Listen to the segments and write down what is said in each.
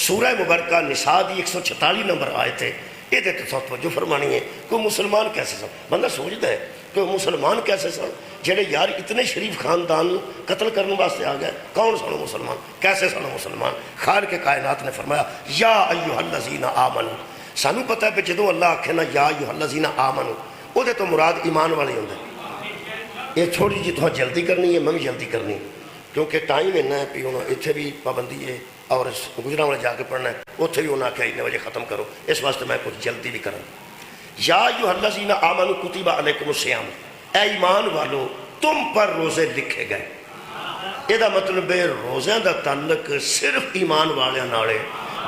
سورہ مبارکہ نساء دی 146 نمبر آیت ہے، یہ تو توجہ فرمانی ہے۔ کوئی مسلمان کیسے سن، بندہ سوچتا ہے کہ مسلمان کیسے سن جڑے یار اتنے شریف خاندان قتل کرنے واسطے آ گئے؟ کون سن مسلمان، کیسے سن مسلمان؟ خالق کائنات نے فرمایا یا ایھا الذین آمنوا۔ سانو پتہ ہے کہ جدوں اللہ آکھے نا یا ایھا الذین آمنوا، وہ تو مراد ایمان والے ہوندے۔ یہ تھوڑی جی تو جلدی کرنی ہے، میں بھی جلدی کرنی کیونکہ ٹائم اینا ہے کہ انہوں اتنے بھی پابندی ہے اور گجرا والے جا کے پڑھنا ہے، اتنے بھی انہوں نے آخیا اتنے بجے ختم کرو، اس واسطے میں کچھ جلدی بھی کروں۔ یا ایھا الذین آمنوا کتب علیکم الصیام، اے ایمان والو تم پر روزے لکھے گئے۔ یہ مطلب ہے روزے دا تعلق صرف ایمان والے نالے،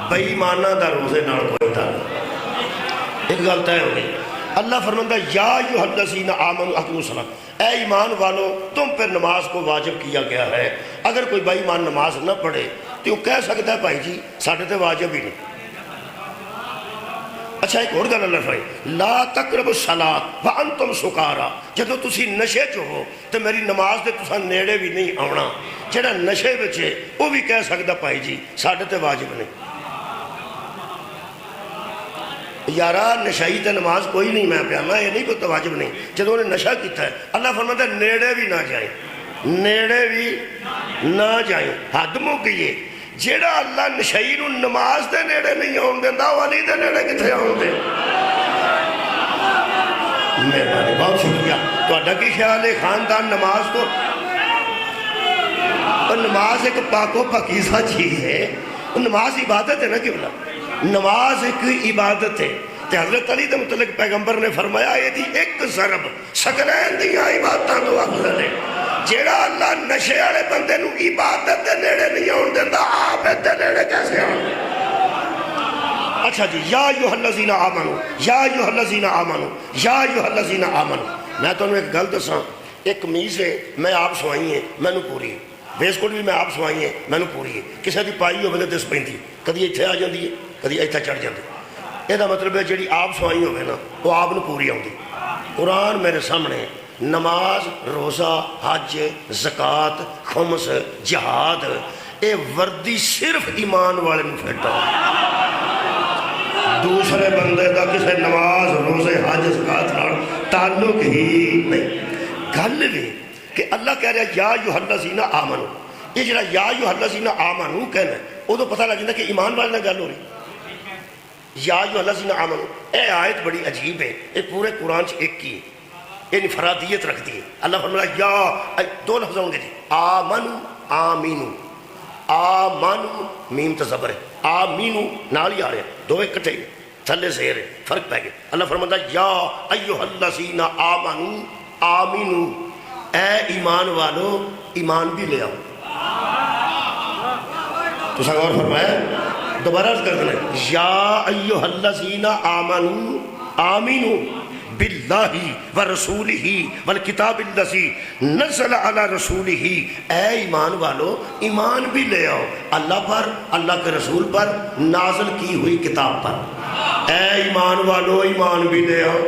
بے ایمانہ دا روزے نال کوئی تعلق۔ ایک گل طے ہو گئی۔ اللہ فرماتا ہے یا ایھا الذین آمنوا اقیموا الصلاۃ، اے ایمان والو تم پر نماز کو واجب کیا گیا ہے۔ اگر کوئی بے ایمان نماز نہ پڑھے تو وہ کہہ سکتا ہے بھائی جی ساڈے تے واجب ہی نہیں۔ اچھا ایک اور گل اللہ فرمائی لا تقربوا الصلاۃ وانتم سکارا، جدو تسی نشے چ ہو تو میری نماز دے تساں نیڑے بھی نہیں آونا۔ جڑا نشے وچ ہے وہ بھی کہہ سکتا بھائی جی ساڈے تے واجب نہیں۔ یارا نشائی تے نماز کوئی نہیں، میں پیانا یہ نہیں کوئی واجب نہیں۔ جدو انہیں نشہ کیتا ہے اللہ فرماتا ہے نیڑے بھی نہ جائیں، نیڑے بھی نہ جائیں۔ حد مک گئی۔ جیڑا اللہ نشائی نو نماز دے نیڑے نہیں آن دیندا ولی دے نیڑے کتھے آن دے؟ مہربانی، بہت شکریہ۔ تہاڈا کی خیال ہے خاندان نماز کو؟ اور نماز ایک پاک و پاکیزہ چیز ہے، نماز عبادت ہے نا قبلہ، نماز ایک عبادت ہے۔ تے حضرت علی دے متعلق پیغمبر نے فرمایا یہ دی ایک ضرب سکنین دیاں عبادتاں تو افضل ہے۔ جیڑا اللہ نشے والے بندے نو عبادت دے نیڑے نہیں آن دیندا، آپ دے نیڑے کیسے آن دے؟ اچھا جی یا ایھا الذین آمنوا، یا ایھا الذین آمنوا، یا ایھا الذین آمنوا۔ میں تانوں ایک گل دساں، ایک قمیض ہے میں آپ سوائی ہے مینوں پوری ہے، ویس کوٹ بھی میں آپ سوائی ہے مینوں پوری ہے، کسی دی پائی ہوے تے دس پیندی، کدی اتنے آ جاندی ہے کدی اتنے چڑھ جاندی۔ یہ مطلب ہے جیڑی آپ سوائی ہوے نا وہ آپ نو پوری آؤندی۔ قرآن میرے سامنے نماز، روزہ، حج، زکوٰۃ، خمس، جہاد، اے وردی صرف ایمان والے نو پھیٹا، دوسرے بندے دا کسے نماز، روزے، حج، زکوٰۃ نال تعلق ہی نہیں۔ گل بھی کہ اللہ کہہ رہا ہے یا ایھا الذین آمنوا، یہ جڑا یا ایھا الذین آمنوا کہنا ہے وہ تو پتہ لگ جاتا کہ ایمان والے نال گل ہو رہی۔ یا ایھا الذین آمنوا، اے آیت بڑی عجیب ہے، یہ پورے قرآن سے ایک کی ہے، یہ انفرادیت رکھتی ہے۔ اللہ فرمایا یا، دو لفظ ہوں گے جی، آمنو آمینو، آمنو میم تصبر ہے، آمینو نال ہی آ رہے ہیں، دو اکٹھے ہی تھلے زیر ہے، فرق پہ گئے۔ اللہ فرماتا ہے یا ایھا الذین آمنو آمینو، اے ایمان والو ایمان بھی لے آؤ۔ تو سا غور فرمایا، دوبارہ عرض کر دینا یا ایھا الذین آمنو آمینو باللہ ورسولہ والکتاب الذی نزل علی رسولہ، اے ایمان والو ایمان بھی لے آؤ اللہ پر، اللہ کے رسول پر، نازل کی ہوئی کتاب پر۔ اے ایمان والو ایمان بھی لے آؤ۔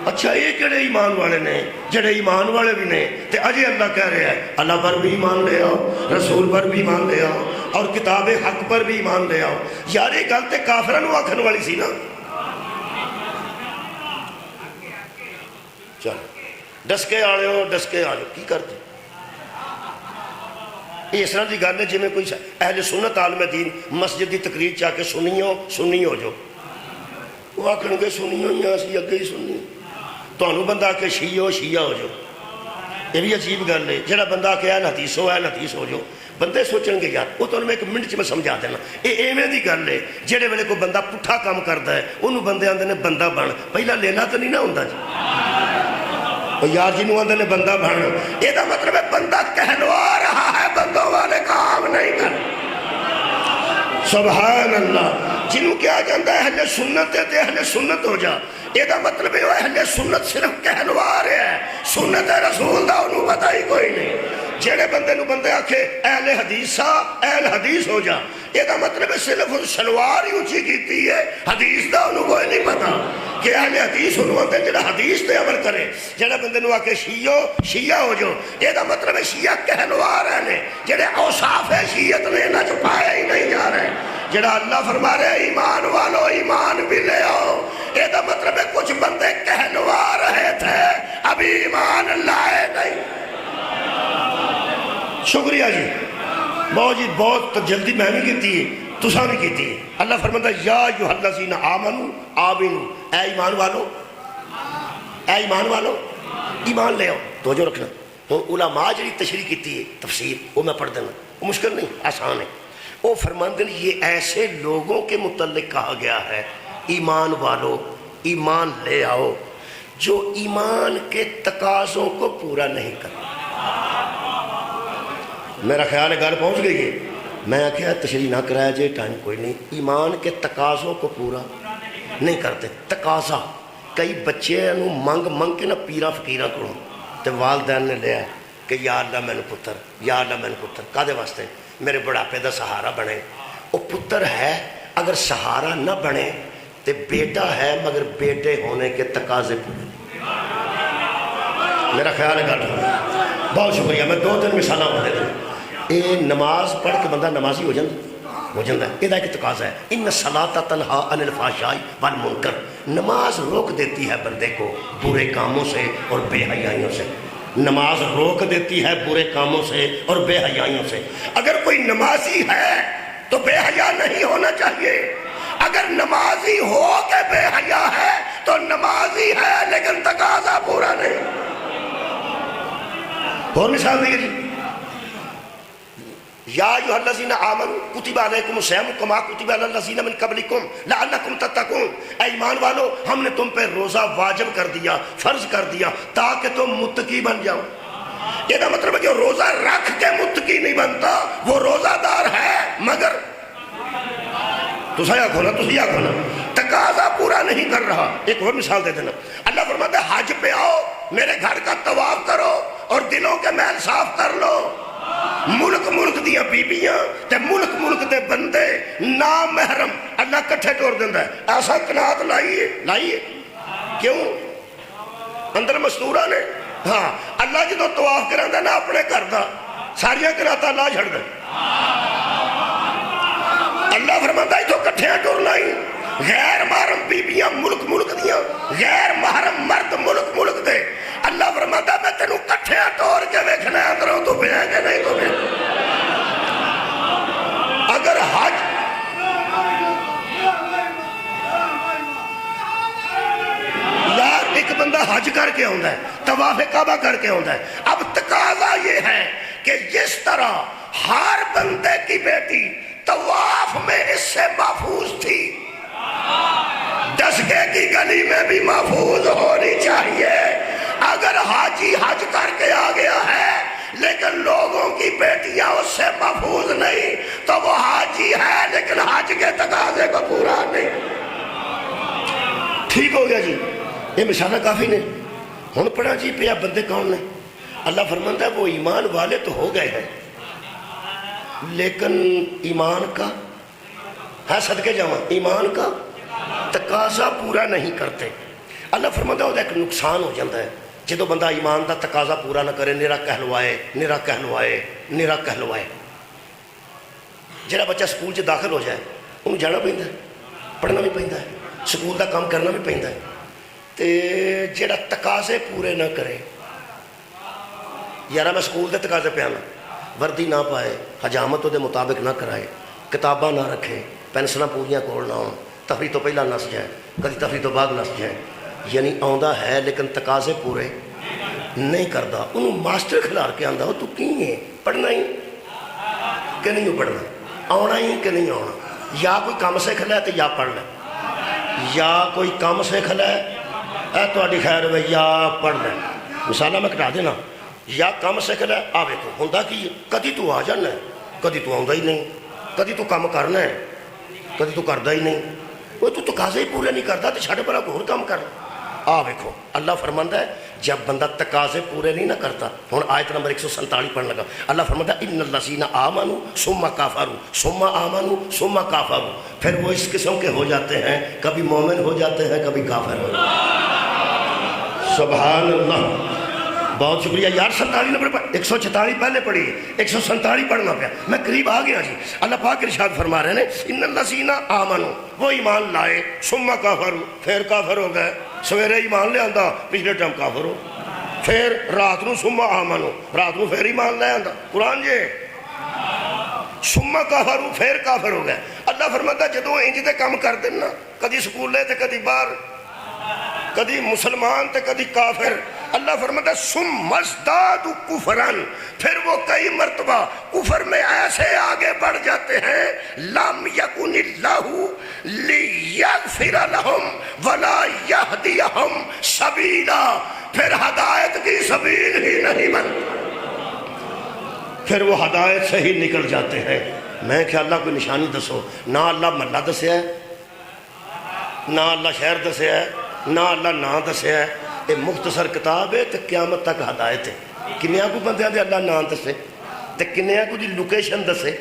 اچھا یہ کہڑے ایمان والے نے جڑے ایمان والے بھی نے تے اجے اللہ کہہ رہا ہے اللہ پر بھی ایمان لے آؤ، رسول پر بھی ایمان لے آؤ، اور کتاب حق پر بھی ایمان لے آؤ۔ یار یہ گل تے کافراں نوں آکھن والی سی نا۔ چلو ڈسکے آ رہے ہو، ڈسکے آ جاؤ، کی کرتے؟ یہ اس طرح کی گل ہے جی میں کوئی اہل سنت عالم دین مسجد کی تقریر چاہ کے سنی ہو جو، وہ آخر گے سنی ہو یا اسی اگے ہی سنی، تمہوں بندہ آ کے شیعہ ہو جو، یہ بھی عجیب گل ہے۔ جہاں بندہ آ کے اہل حدیث ہو جو، بندے سوچن گے یار وہ تو میں ایک منٹ میں سمجھا دینا، یہ ایویں دی گل ہے جہے ویلے کوئی بندہ پٹھا کام کرتا ہے انہوں بندے آتے ہیں بندہ بن، پہلا لینا تو نہیں نہ ہوتا جی، یار جنہوں آتے ہیں بندہ بن، یہ مطلب ہے بندہ کہلوا رہا ہے، بندوں والے کام نہیں کر۔ سبحان اللہ۔ جنہوں کیا جاندہ ہے اہل سنت ہے تے اہل سنت ہو جا، یہ مطلب ہے اہل سنت صرف کہلوا رہے ہیں، سنت رسول دا انہوں پتہ ہی کوئی نہیں۔ جیڑے بندے نو بندے آکھے اہل حدیث ہو جا، یہ مطلب ہے صرف شلوار ہی اونچی کیتی ہے، حدیث دا انہوں کوئی نہیں پتا کہ اہل حدیث انہوں آتے ہیں جڑا حدیث تے عمل کرے۔ جیڑے بندے نو آکھے شیعہ ہو جو، یہ مطلب ہے شیعہ کہلوا رہے ہیں، جیڑے اوصاف ہے شیعت نے نہ چھپایا ہی نہیں جا رہے۔ جڑا اللہ فرما رہے ایمان والو ایمان بھی لے آؤ، یہ تو مطلب ہے کچھ بندے کہلوا رہے تھے ابھی ایمان لائے نہیں۔ شکریہ جی، بہت جی بہت جلدی میں بھی کیتی ہے، تساں بھی کیتی ہے۔ اللہ فرماتا ہے یا ایھا الذین آمنوا آمنوا، اے ایمان والو، اے ایمان والو ایمان لے آؤ۔ توجہ رکھنا، ہوں علماء جڑی تشریح کیتی ہے تفسیر وہ میں پڑھ دینا، وہ مشکل نہیں آسان ہے۔ وہ فرماندے ہیں یہ ایسے لوگوں کے متعلق کہا گیا ہے ایمان والو ایمان لے آؤ جو ایمان کے تقاضوں کو پورا نہیں کرتے۔ میرا خیال ہے گل پہنچ گئی ہے، میں آخیا تشریح نہ کرایا جائے، ٹائم کوئی نہیں۔ ایمان کے تقاضوں کو پورا نہیں کرتے۔ تقاضا کئی بچے منگ منگ کے نہ پیرا فقیراں کو تے والدین نے لیا کہ یا اللہ مینوں پتر، یا اللہ مینوں پتر، کادے واسطے؟ میرے بڑھاپے دا سہارا بنے۔ وہ پتر ہے اگر سہارا نہ بنے تے بیٹا ہے مگر بیٹے ہونے کے تقاضے پورے۔ میرا خیال ہے گل بہت شکریہ، میں دو تین مثال دے دوں۔ یہ نماز پڑھ کے بندہ نمازی ہو جاتا ہے، یہ ایک تقاضا ہے۔ ان الصلاۃ تنہا عن الفحشاء والمنکر، نماز روک دیتی ہے بندے کو برے کاموں سے اور بے حیائیوں سے۔ نماز روک دیتی ہے برے کاموں سے اور بے حیائیوں سے۔ اگر کوئی نمازی ہے تو بے حیا نہیں ہونا چاہیے، اگر نمازی ہو کے بے حیا ہے تو نمازی ہے لیکن تقاضا پورا نہیں۔ اور مثال دیکھیں جی، یا ایھا الذین آمنوا کتب علیکم الصیام کما کتب علی الذین من قبلکم لعلکم تتقون، اے ایمان والو ہم نے تم پہ روزہ واجب کر دیا، فرض کر دیا تاکہ تم متقی بن جاؤ۔ یہ دا مطلب ہے کہ روزہ رکھ کے متقی نہیں بنتا، وہ روزہ دار ہے مگر تسا کھونا تقاضا پورا نہیں کر رہا۔ ایک اور مثال دے دینا، اللہ فرماتا ہے حج پہ آؤ، میرے گھر کا طواف کرو اور دلوں کے میل صاف کر لو۔ ملک ملک دیا بیبیاں تے ملک ملک دے بندے نامحرم اللہ کٹھے ٹور دیندہ ہے۔ ایسا قناعت لائیے کیوں؟ اندر مستورہ نے ہاں اللہ جدو طواف کراندہ نا اپنے گھر دا ساریاں قناعتاں لا چھڑ دے۔ اللہ فرماتا ہے تو کٹھے ٹور لائی، غیر محرم بیبیاں ملک ملک دیا، غیر محرم مرد ملک ملک دے۔ اللہ فرماتا ہے میں تینوں کٹھے ٹور کے ویکھنا ہے اندروں تو پہ ہے کہ نہیں تو پہ۔ اگر حج یار ایک بندہ حج کر کے ہوندہ ہے، طواف کعبہ کر کے ہوندہ ہے، اب تقاضا یہ ہے کہ جس طرح ہر بندے کی بیٹی طواف میں اس سے محفوظ تھی، دسگے کی گلی میں بھی محفوظ ہونی چاہیے۔ اگر حاجی حج کر کے آ گیا ہے لیکن لوگوں کی بیٹیاں اس سے محفوظ نہیں تو وہ حاجی ہے لیکن حج کے تقاضے کو پورا نہیں۔ ٹھیک ہو گیا جی، یہ مثالیں کافی نے۔ ہن پڑھا جی پیا بندے کون نے؟ اللہ فرماتا ہے وہ ایمان والے تو ہو گئے ہیں لیکن ایمان کا ہے صدقے جاواں ایمان کا تقاضا پورا نہیں کرتے۔ اللہ فرماتا ہے وہ ایک نقصان ہو جاتا ہے جدو بندہ ایمان دا تقاضا پورا نہ کرے، نرا کہلوائے۔ جڑا بچہ سکول چ داخل ہو جائے انہوں جانا پہنتا ہے، پڑھنا بھی پہنتا ہے، سکول دا کام کرنا بھی پہنتا ہے، تے جڑا تقاضے پورے نہ کرے، یارہ میں سکول دے تقاضے پہ آنا، وردی نہ پائے، حجامت دے مطابق نہ کرائے، کتاباں نہ رکھے، پینسلاں پوریاں کول نہ ہوں، تفریح تو پہلا نس جائے، کدی تفریح تو بعد نس جائے، یعنی آندا ہے لیکن تقاضے پورے نہیں کردا۔ انہوں ماسٹر کھلار کے آندا ہو تو کی ہے پڑھنا ہی کہ نہیں پڑھنا، آنا ہی کہ نہیں آنا، یا کوئی کام سیکھ لے تو یا پڑھ لے، یا کوئی کام سیکھ لے اے تہاڈی خیر ہوئے یا پڑھ لے۔ مثالہ میں کٹا دینا، یا کام سیکھ لے آ ویکھو ہوندا کی کدی تو آ جانا ہے، کدی تو آندا ہی نہیں، کدی تو کام کرنا ہے، کدی تو کردا ہی نہیں، وہ تو تقاضے ہی پورے نہیں کرتا تو چھڑ بڑا اور کام کر۔ آ ویکھو اللہ فرماندا ہے جب بندہ تقاضے پورے نہیں نہ کرتا۔ ہن آیت نمبر 147 پڑھنے لگا، اللہ فرماندا ہے ان الذین آمنوا ثم کافروا ثم آمنوا ثم کافروا، پھر وہ اس قسم کے ہو جاتے ہیں، کبھی مومن ہو جاتے ہیں کبھی کافر ہو جاتے ہیں۔ سبحان اللہ، بہت شکریہ یار، 47 نمبر پر 146 پہلے پڑھی، 147 پڑھنا پیا، میں قریب آ گیا جی۔ اللہ پاک ارشاد فرما رہے ہیں ان الذین آمنوا، وہ ایمان لائے، ثم کفروا، پھر کافر ہو گئے۔ سویرے ایمان لے آندا، پچھلے ٹائم کافر ہو، پھر رات نو ثم آمنوا، رات نو پھر ایمان لے آندا۔ قرآن جی ثم کفروا، پھر کافر ہو گئے۔ اللہ فرماتا جدوں انج دے کام کر دین نا، کدی سکولے تے کدی باہر، کدی مسلمان تے کدی کافر، اللہ فرماتا ثم ازدادوا کفرا، پھر وہ کئی مرتبہ کفر میں ایسے آگے بڑھ جاتے ہیں، لم یکن اللہ لیغفر لہم ولا یہدیہم سبیلا، پھر ہدایت کی سبیل ہی نہیں بنتا، پھر وہ ہدایت سے ہی نکل جاتے ہیں۔ میں کہ اللہ کوئی نشانی دسو، نہ اللہ محلہ دسیا ہے، نہ اللہ شہر دسیا ہے، نہ اللہ نا دسیا ہے، یہ مختصر کتاب ہے تو قیامت تک ہدایت ہے۔ کنیا کو بندیاں دے اللہ نا دسے تو کنیا کو دی لوکیشن دسے،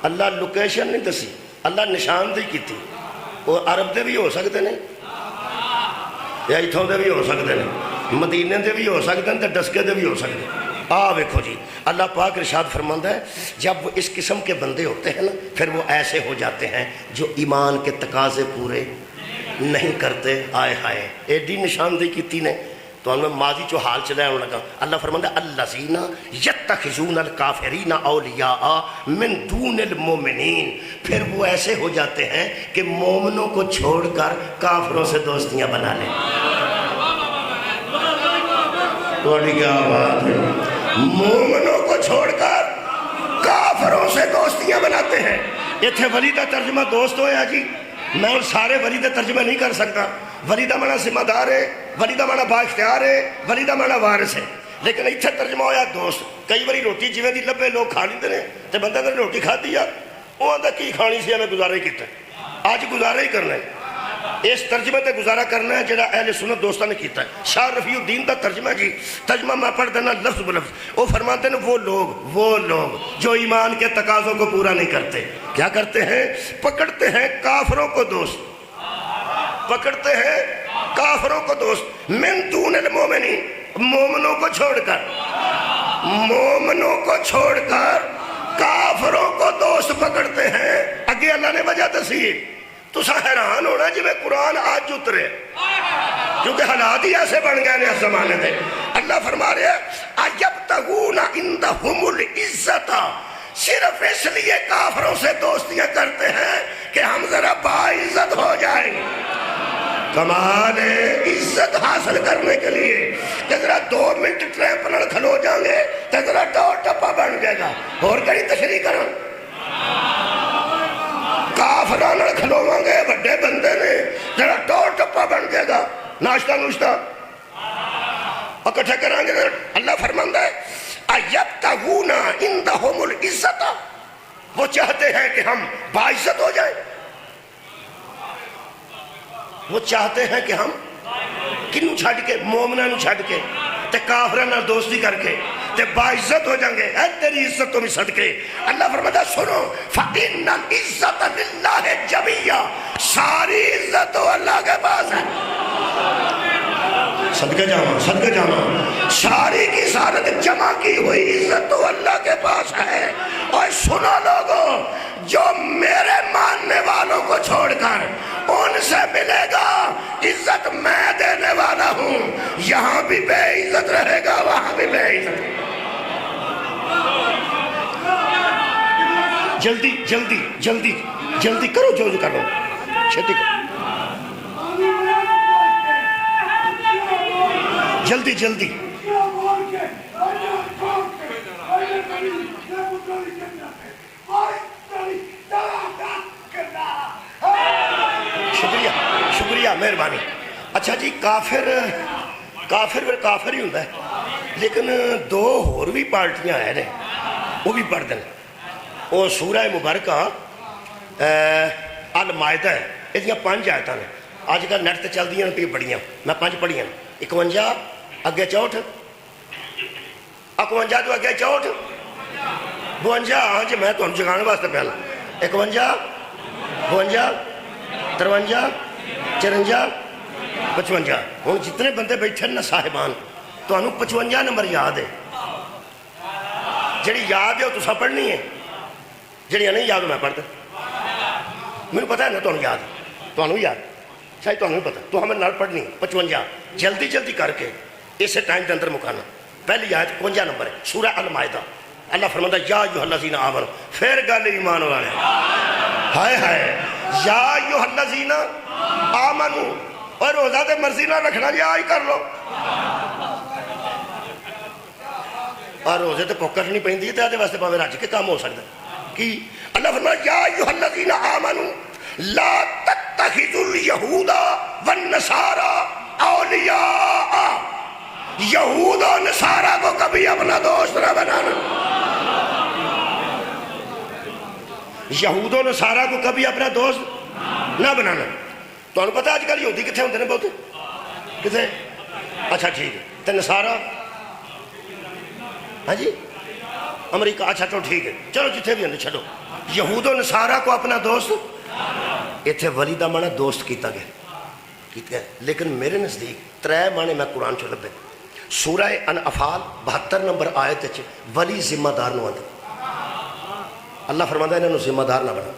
اللہ لوکیشن نہیں دسی، اللہ نشان دی کیتی۔ وہ عرب دے بھی ہو سکتے ہیں یا اتھوں دے بھی ہو سکتے ہیں، مدینے دے بھی ہو سکتے ہیں، ڈسکے دے بھی ہو سکتے ہیں۔ ویکھو جی اللہ پاک ارشاد فرماتا ہے جب وہ اس قسم کے بندے ہوتے ہیں نا، پھر وہ ایسے ہو جاتے ہیں جو ایمان کے تقاضے پورے نہیں کرتے۔ آئے ہائے ایڈی نشاندہی کیتی نے تو ہمیں ماضی جو حال چلا ہے لگا۔ اللہ فرماتا ہے الذین یتخذون الکافرین اولیاء من دون المؤمنین، پھر وہ ایسے ہو جاتے ہیں کہ مومنوں کو چھوڑ کر کافروں سے دوستیاں بنا لیں۔ توڑی کیا بات ہے، مومنوں کو چھوڑ کر کافروں سے دوستیاں بناتے ہیں۔ یہ تھے ولی دا ترجمہ دوست ہویا جی، میں ان سارے ولی دا ترجمہ نہیں کر سکتا۔ ولی دا معنی ذمہ دار ہے، ولی دا معنی با اختیار ہے، ولی دا معنی وارث ہے، لیکن اتھے ترجمہ ہویا دوست۔ کئی باری روٹی جویں دی لبے لوگ کھا لیندے نے تے بندہ نے روٹی کھا دیا، وہ آندا کی کھانی سی، ہمیں گزارا ہی کیتا ہے، آج گزارا ہی کرنا ہے۔ اس ترجمے تے گزارا کرنا ہے جڑا اہل سنت دوستہ نے کیتا ہے۔ شاہ رفیع الدین دا ترجمہ جی، ترجمہ میں پڑھ دینا لفظ بلفظ۔ وہ فرماتے ہیں وہ لوگ جو ایمان کے تقاضوں کو پورا نہیں کرتے، کیا کرتے ہیں؟ پکڑتے ہیں کافروں کو دوست، پکڑتے ہیں کافروں کو دوست، من دون المومنین، مومنوں کو چھوڑ کر، مومنوں کو چھوڑ کر کافروں کو دوست پکڑتے ہیں۔ اگے اللہ نے وجہ دسی، تو سا حیران ہونا جی میں قرآن آج اترے، کیونکہ حالات ہی ایسے بن گئے اس زمانے دے۔ اللہ فرما رہے ہیں اَيَبْتَغُونَ عِنْدَهُمُ الْعِزَّةَ، صرف اس لیے کافروں سے دوستیاں کرتے ہیں کہ ہم ذرا باعزت ہو جائیں۔ کمال عزت حاصل کرنے کے لیے کہ ذرا 2 منٹ ٹریپ پڑھ کھلو جائیں گے تو ذرا ٹور ٹپا بن جائے گا، اور کہیں تشریح کریں کافران کھلوواں گے بڑے بندے نے، ذرا ٹور ٹپا بن جائے گا، ناشتہ نوشتہ اکٹھے کریں گے۔ اللہ فرماندا ہے اَيَبْتَغُونَ عِنْدَهُمُ الْعِزَّةَ، وہ چاہتے ہیں کہ ہم باعزت ہو جائیں، وہ چاہتے ہیں کہ ہم کنوں چھڑ کے، مومنوں چھڑ کے تے کافرانہ دوستی کر کے تے باعزت ہو جائیں گے۔ اے تیری عزت تو بھی صدقے۔ اللہ فرماتا سنو فَإِنَّ الْعِزَّةَ لِلَّهِ جَمِيعًا، ساری عزت تو اللہ کے پاس ہے۔ صدقے جانا ساری کی سارت جمع کی ہوئی عزت تو اللہ کے پاس ہے۔ اور سنو لوگوں، جو میرے ماننے والوں کو چھوڑ کر ان سے ملے گا، عزت میں دینے والا ہوں، یہاں بھی بے عزت رہے گا، وہاں بھی بے عزت۔ جلدی جلدی جلدی جلدی کرو، جو کرو چھتی کرو، جلدی جلدی۔ شکریہ شکریہ مہربانی۔ اچھا جی کافر ہی ہوتا ہے، لیکن 2 اور بھی پارٹیاں ہیں وہ بھی پڑھ دیں۔ وہ سورہ مبارکہ المائدہ ہے، یہ 5 آیتاں نے، آج کل نیٹ تے چل دیاں پہ بڑیاں، میں 5 پڑھیاں، 51 اگے 64، 51 تو اگے 64، 52، ہاں جی میں تمہیں جگانے واسطے پہلا 51، 52، 53، 54، 55 ہوں جتنے بندے بیٹھے نا صاحبان تو 55 نمبر یاد ہے جڑی یاد ہے وہ تسا پڑھنی ہے جڑی نہیں یاد میں پڑھ دیں مجھے پتا ہے نا تمہیں یاد تمہیں یاد شاید تمہیں پتا تو ہمیں نال پڑھنی 55 جلدی جلدی کر کے اسے ٹائم کے اندر مکانا پہلی آیت 55 نمبر ہے سورہ المائدہ اللہ فرماتا ہے یا ایھا الذین آمنوا پھر گل ایمان والے ہائے ہائے یا ایھا الذین آمنوا اور روزہ تے مرضی نہ رکھنا جی آج کر لو اور روزے تے پوکر نہیں پہندی تے آدھے واسطے پاوے رج کے کام ہو سکتا کی اللہ فرماتا یا ایھا الذین آمنوا لا تتخذوا اليہود والنصارى اولیاء یہود و نصارہ کو کبھی اپنا دوست نہ بنانا یہود و نصارہ کو کبھی اپنا دوست نہ بنانا تو انہوں پتا آج کل یہودی کتنے ہوتے ہیں بہت کتنے اچھا ٹھیک ہے تو نصارہ ہاں جی امریکہ اچھا تو ٹھیک ہے چلو جتنے بھی اندر چھڑو یہود و نصارہ کو اپنا دوست اتھے ولی دا مانا دوست کیتا گیا لیکن میرے نزدیک 3 معنی میں قرآن چو لبے سورہ انفال 72 نمبر آیت ہے ولی ذمہ دار نو آدھے اللہ فرماتا ہے انہوں ذمہ دار نہ بناؤ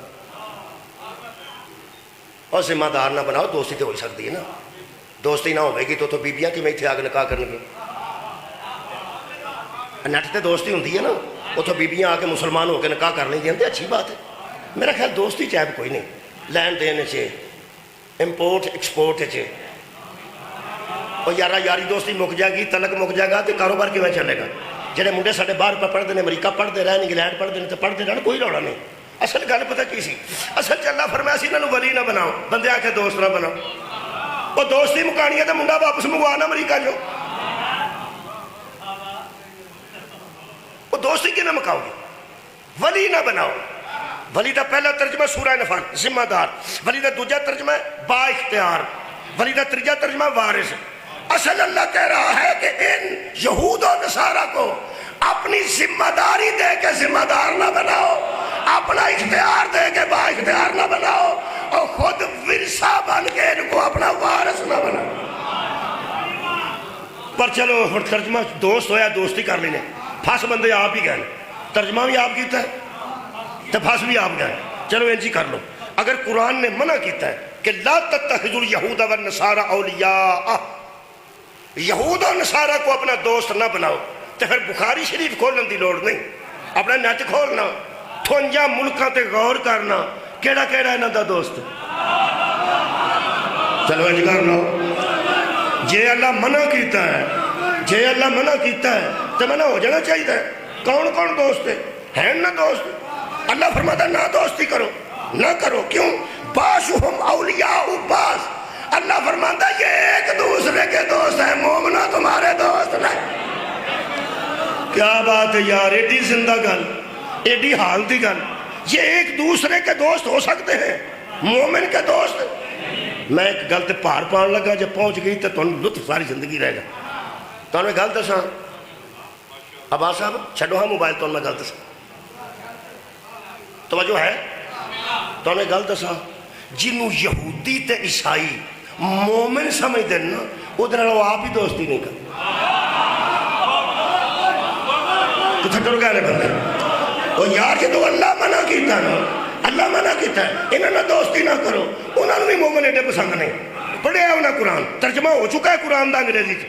اور ذمہ دار نہ بناؤ دوستی تو ہو سکتی ہے نا دوستی نہ ہوئے گی تو بیبیاں کی میں تھے آگ نکاح کرنے گے نیٹ تے دوستی ہوندی ہے نا وہ تو بیبیاں آ کے مسلمان ہو کے نکاح کر لیں گے اچھی بات ہے میرا خیال دوستی چیب کوئی نہیں لین دین چے امپورٹ ایکسپورٹ چے اور یارہ یاری دوستی مک جائے گی تلک مک جائے گا تو کاروبار کی میں چلے گا جڑے منڈے ساڑھے باہر پہ پڑھ دینے امریکہ پڑھ دے رہے انگلینڈ پڑھ دینے تو پڑھ دے رہے کوئی روڑا نہیں اصل گل پتہ کی سی اصل اللہ فرمایا سی انہوں ولی نہ بناؤ بندے آ کے دوست نہ بناؤ وہ دوستی مکانی ہے تو منڈا واپس منگوانا امریکہ جو وہ دوستی کی نہ مکاؤ گے ولی نہ بناؤ ولی دا پہلا ترجمہ سورہ نفال ذمہ دار ولی دا دوجہ ترجمہ با اختیار ولی دا ترجمہ ترجمہ وارث اصل اللہ کہہ رہا ہے کہ ان یہود و نصارہ کو اپنی ذمہ داری دے کے ذمہ دار نہ بناؤ اپنا اختیار دے کے با اختیار نہ بناؤ اور خود ورثہ بن کے ان کو اپنا وارث نہ بناؤ پر چلو ترجمہ دوست ہویا دوستی کر لینے پھاس بندے آپ ہی گئے ترجمہ بھی آپ کیتا ہے تو پھاس بھی آپ گئے چلو انجی کر لو اگر قرآن نے منع کیتا ہے کہ لا تتخذوا اليہود والنصارى اولیاء یہود و نصارہ کو اپنا دوست نہ بناؤ تو پھر بخاری شریف کھولن دی لوڑ نہیں اپنا نیٹ کھولنا 58 ملکاں تے غور کرنا کیڑا کیڑا انہاں دا دوست چلو انج کر لو جے اللہ منع کیتا ہے تو منع ہو جانا چاہیے کون کون دوست ہے نہ دوست اللہ فرماتا نہ دوستی کرو نہ کرو کیوں باشہم اولیاء باس اللہ فرماتا یہ ایک دوسرے کے دوست ہیں مومنہ تمہارے دوست نہیں کیا بات ہے یار ایڈی زندہ گل ایڈی حال دی گل یہ ایک دوسرے کے دوست ہو سکتے ہیں مومن کے دوست میں ایک گل تے پار پان لگا جب پہنچ گئی تو تمہیں لطف ساری زندگی رہے گا تو میں گل دساں عباس صاحب چھڈو ہاں موبائل تو میں گل دساں توجہ ہے تو میں گل دساں جنہوں یہودی تے عیسائی مومن سمجھ دینا ادھر وہ آپ ہی دوستی نہیں کر تو تھکر گئے بندے وہ یار کہ تو اللہ منع کیتا نا اللہ منع کیتا ہے انہوں نے دوستی نہ کرو انہوں نے بھی مومن ایڈے پسند نہیں پڑھے ہیں انہیں قرآن ترجمہ ہو چکا ہے قرآن دا انگریزی سے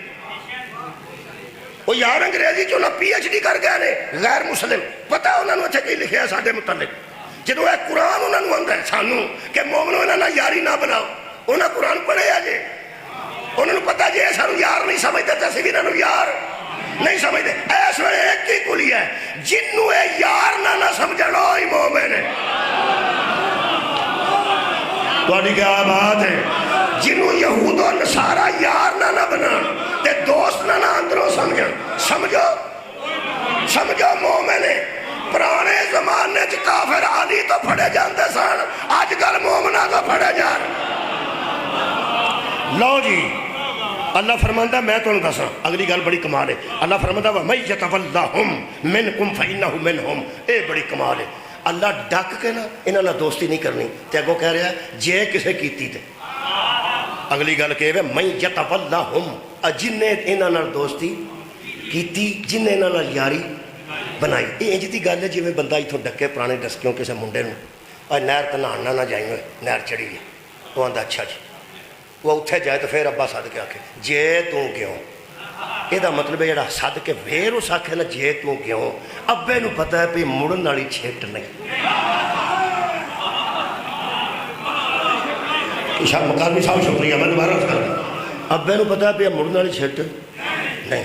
وہ یار انگریزی چو نہ پی ایچ ڈی کر گئے نے غیر مسلم پتہ انہوں نے اچھا کی لکھے ہے ساڑھے متعلق جدو ہے قرآن انہوں نے اندر سانو کہ مومنوں انہوں نے یاری نہ بناؤ انہوں نے قرآن پڑھے آجے انہوں نے پتا جی ایسا یار نہیں سمجھتے تیسے بھی انہوں یار نہیں سمجھتے ایسا ایک کی کلی ہے جنہوں اے یار نہ سمجھنو ہی مومن ہے تو آنی کیا بات ہے جنہوں یہود و نصارہ یار نہ بنا تے دوست نہ اندروں سمجھو مومن ہے پرانے زمانے چ کافر علی تو پھڑے جاندے سن آج کل مومنہ تو پھڑے جان لو جی اللہ فرماندہ میں تو انہوں دسا اگلی گل بڑی کمال ہے اللہ فرماندہ وَمَن يَتَوَلَّهُمْ مِنْكُمْ فَإِنَّهُ مِنْهُمْ اے بڑی کمال ہے اللہ ڈک کے نا انہوں نے دوستی نہیں کرنی تے اگو کہہ رہا ہے جے کسے کیتی تے اگلی گل کہ میں یتولاہم، جن نے انہاں نال دوستی کیتی، جن نے انہاں نال یاری بنائی. یہ انج دی گل ہے جویں بندہ اتوں ڈکے پرانے ڈسکیوں کسی منڈے نوں نہر تے نہانا نہ جائیں، نہر چڑھی ہے. وہ آندا اچھا جی. وہ اتنے جائے تو پھر ابا سد کے آکھے جے تو کیوں. یہ مطلب ہے جڑا سد کے پھر اس آکھے نا جے تو کیوں، ابے نو پتہ ہے بھی مڑن والی چھٹ نہیں. شاہ مقامی صاحب شکریہ، میں دوبارہ اس کر ابے نو پتہ ہے بھی مڑن والی چھٹ نہیں.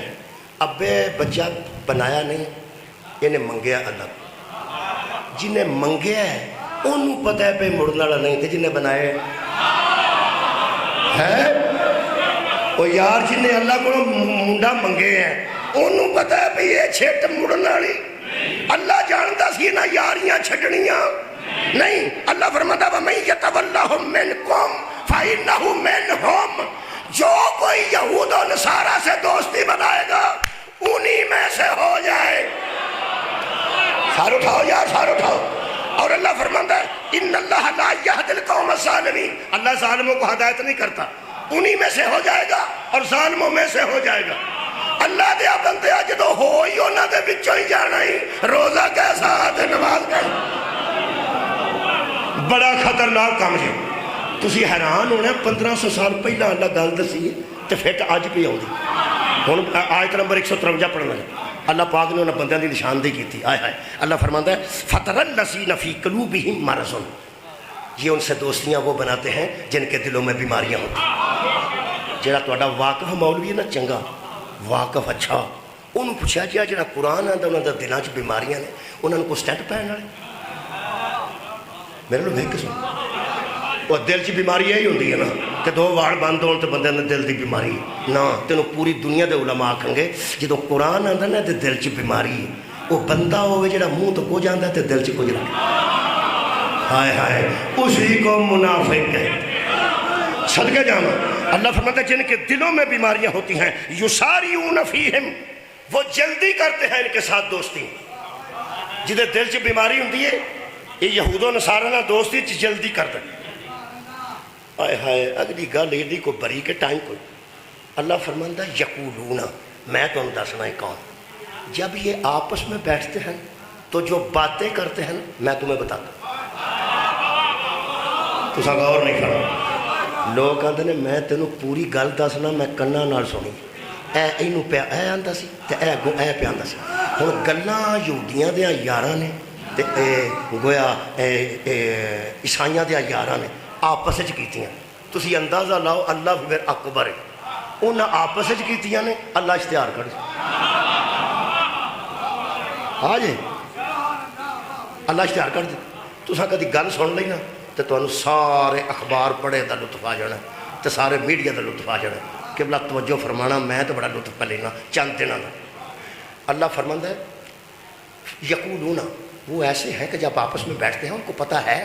ابے بچہ بنایا نہیں، انہیں منگیا الگ. جنہیں منگیا ہے انہوں پتہ ہے پہ مڑن والا نہیں، تے جنہیں بنائے ہے وہ یار جنہیں اللہ کو منڈا منگے ہیں انہوں پتہ ہے پہ یہ چھٹ مڑن والی. اللہ جانتا سی نہ یاریاں چھٹنیاں نہیں. اللہ فرماتا وَمَن يَتَوَلَّهُم مِّنكُمْ فَإِنَّهُ مِنْهُمْ. جو کوئی یہود و نصارہ سے دوستی بنائے گا انہی میں سے ہو جائے. سار اٹھاؤ یار، سار اٹھاؤ. اور اللہ فرماتا ہے ان اللہ لا یہدی القوم الظالمین. اللہ ظالموں کو ہدایت نہیں کرتا، انہی میں سے ہو جائے گا اور ظالموں میں سے ہو جائے گا. اللہ دیا بندے جدو ہو ہی انہوں دے بچوں ہی جانا ہی. روزہ کیسا تے نماز کیسا، بڑا خطرناک کام جی. تسی حیران ہونا 1500 سال پہلا اللہ گل دسی تے پھر اج بھی آؤں. ہوں آیت نمبر 153 پڑھنا ہے. اللہ پاک نے انہیں بندیاں دی نشاندہی کی تھی. آئے اللہ فرماتا ہے فَتَرَ الَّذِينَ فِي قُلُوبِهِم مَرَضٌ. یہ ان سے دوستیاں وہ بناتے ہیں جن کے دلوں میں بیماریاں ہوتی ہیں. جڑا تہاڈا واقف مولوی ہے نا چنگا واقف اچھا، انہوں پوچھا جا جڑا قرآن آندا انہاں دے دلاں چ بیماریاں نے، انہاں کو سٹینٹ پہن والے میرے لوگ دیکھ کے سن. وہ دل چ بیماری یہی ہوتی ہے نا کہ دو واڑ بند ہون تو بندے نے دل دی بیماری نہ. تینوں پوری دنیا دے علماء آکھن گے جدو قرآن آندا نا تے دل چ بیماری ہے، وہ بندہ ہوئے جڑا منہ تو کچھ آندا تے دل چ کچھ رکھے. ہائے ہائے اسی کو منافق کہتے. صدقے جانا اللہ فرماتا ہے جن کے دلوں میں بیماریاں ہوتی ہیں یساریون فیہم، وہ جلدی کرتے ہیں ان کے ساتھ دوستی. جدے دل چ بیماری ہوتی ہے یہ یہود و نصارہ نہ دوستی چ جلدی کرتے. آئے ہائے اگلی گل ایڈی کو بری کے ٹائم کوئی. اللہ فرماتا ہے یقولون، میں تمہیں دسنا ہے کون. جب یہ آپس میں بیٹھتے ہیں تو جو باتیں کرتے ہیں میں تمہیں بتاتا ہوں. تسا غور نہیں کرنا. لوگ کہتے ہیں میں تینوں پوری گل دسنا میں کنا نال سنی. اینوں پیا اے آندا سی تے اے اگوں اے پیا آندا سی. ہن گلاں یہودیاں دیاں یاراں نے تے گویا عیسائیاں دیاں یاراں نے آپس وچ کیتیاں. تسی اندازہ لاؤ اللہ پھر اکبر ہے. انہاں آپس وچ کیتیاں نے، اللہ اشتہار کر آ جے اللہ اشتہار کر دے. تساں کدی گل سن لئی نا تو تمہیں سارے اخبار پڑھے دا لطف آ جانا تو سارے میڈیا دا لطف آ جانا کہ بلا توجہ فرمانا میں تو بڑا لطف پہ لینا چند دنوں کا. اللہ فرماتا ہے یقولون، وہ ایسے ہیں کہ جب آپس میں بیٹھتے ہیں ان کو پتہ ہے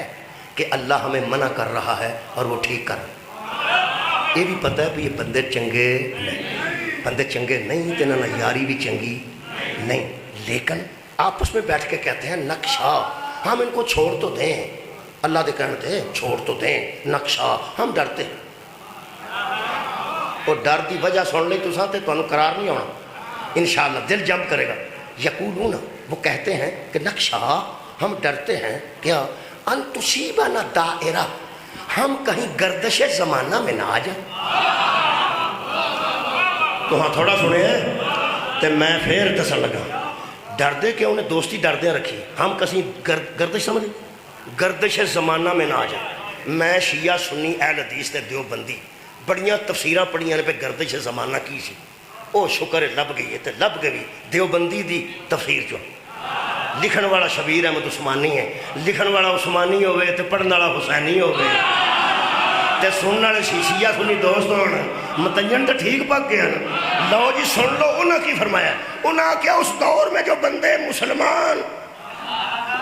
کہ اللہ ہمیں منع کر رہا ہے اور وہ ٹھیک کر رہا ہے. یہ بھی پتہ ہے کہ یہ بندے چنگے نہیں، بندے چنگے نہیں تو نہ یاری بھی چنگی نہیں، لیکن آپس میں بیٹھ کے کہتے ہیں نقشہ ہم ان کو چھوڑ تو دیں. اللہ دے کہنے دے چھوڑ تو دیں نقشہ، ہم ڈرتے ہیں. اور ڈر دی وجہ سن لئی تساں تے تانوں قرار نہیں ہونا انشاءاللہ، دل جمپ کرے گا. یقولون، وہ کہتے ہیں کہ نقشہ ہم ڈرتے ہیں کیا ان تصیبنا دائرہ، ہم کہیں گردش زمانہ میں نہ آ جائیں. تو ہاں تھوڑا سنے ہیں تے میں پھر دسن لگا. ڈر دے کہ انہیں دوستی ڈردے رکھی، ہم کہیں گردش سمجھیں گردش زمانہ میں نہ آ جائیں. میں شیعہ سنی اہل حدیث تے دیوبندی بڑیاں تفسیراں پڑھیاں نے پہ گردش زمانہ کی سی. او شکر لب گئی ہے تے لب گئی دیوبندی دی تفسیر چو. لکھن والا شبیر احمد عثمانی ہے، لکھن والا عثمانی ہوئے تے پڑھن والا حسینی ہوئے تے سننے والے شیعہ سنی دوست ہونا متعین تو ٹھیک پک گیا نا. لو جی سن لو انہاں کی فرمایا. انہاں کیا اس دور میں جو بندے مسلمان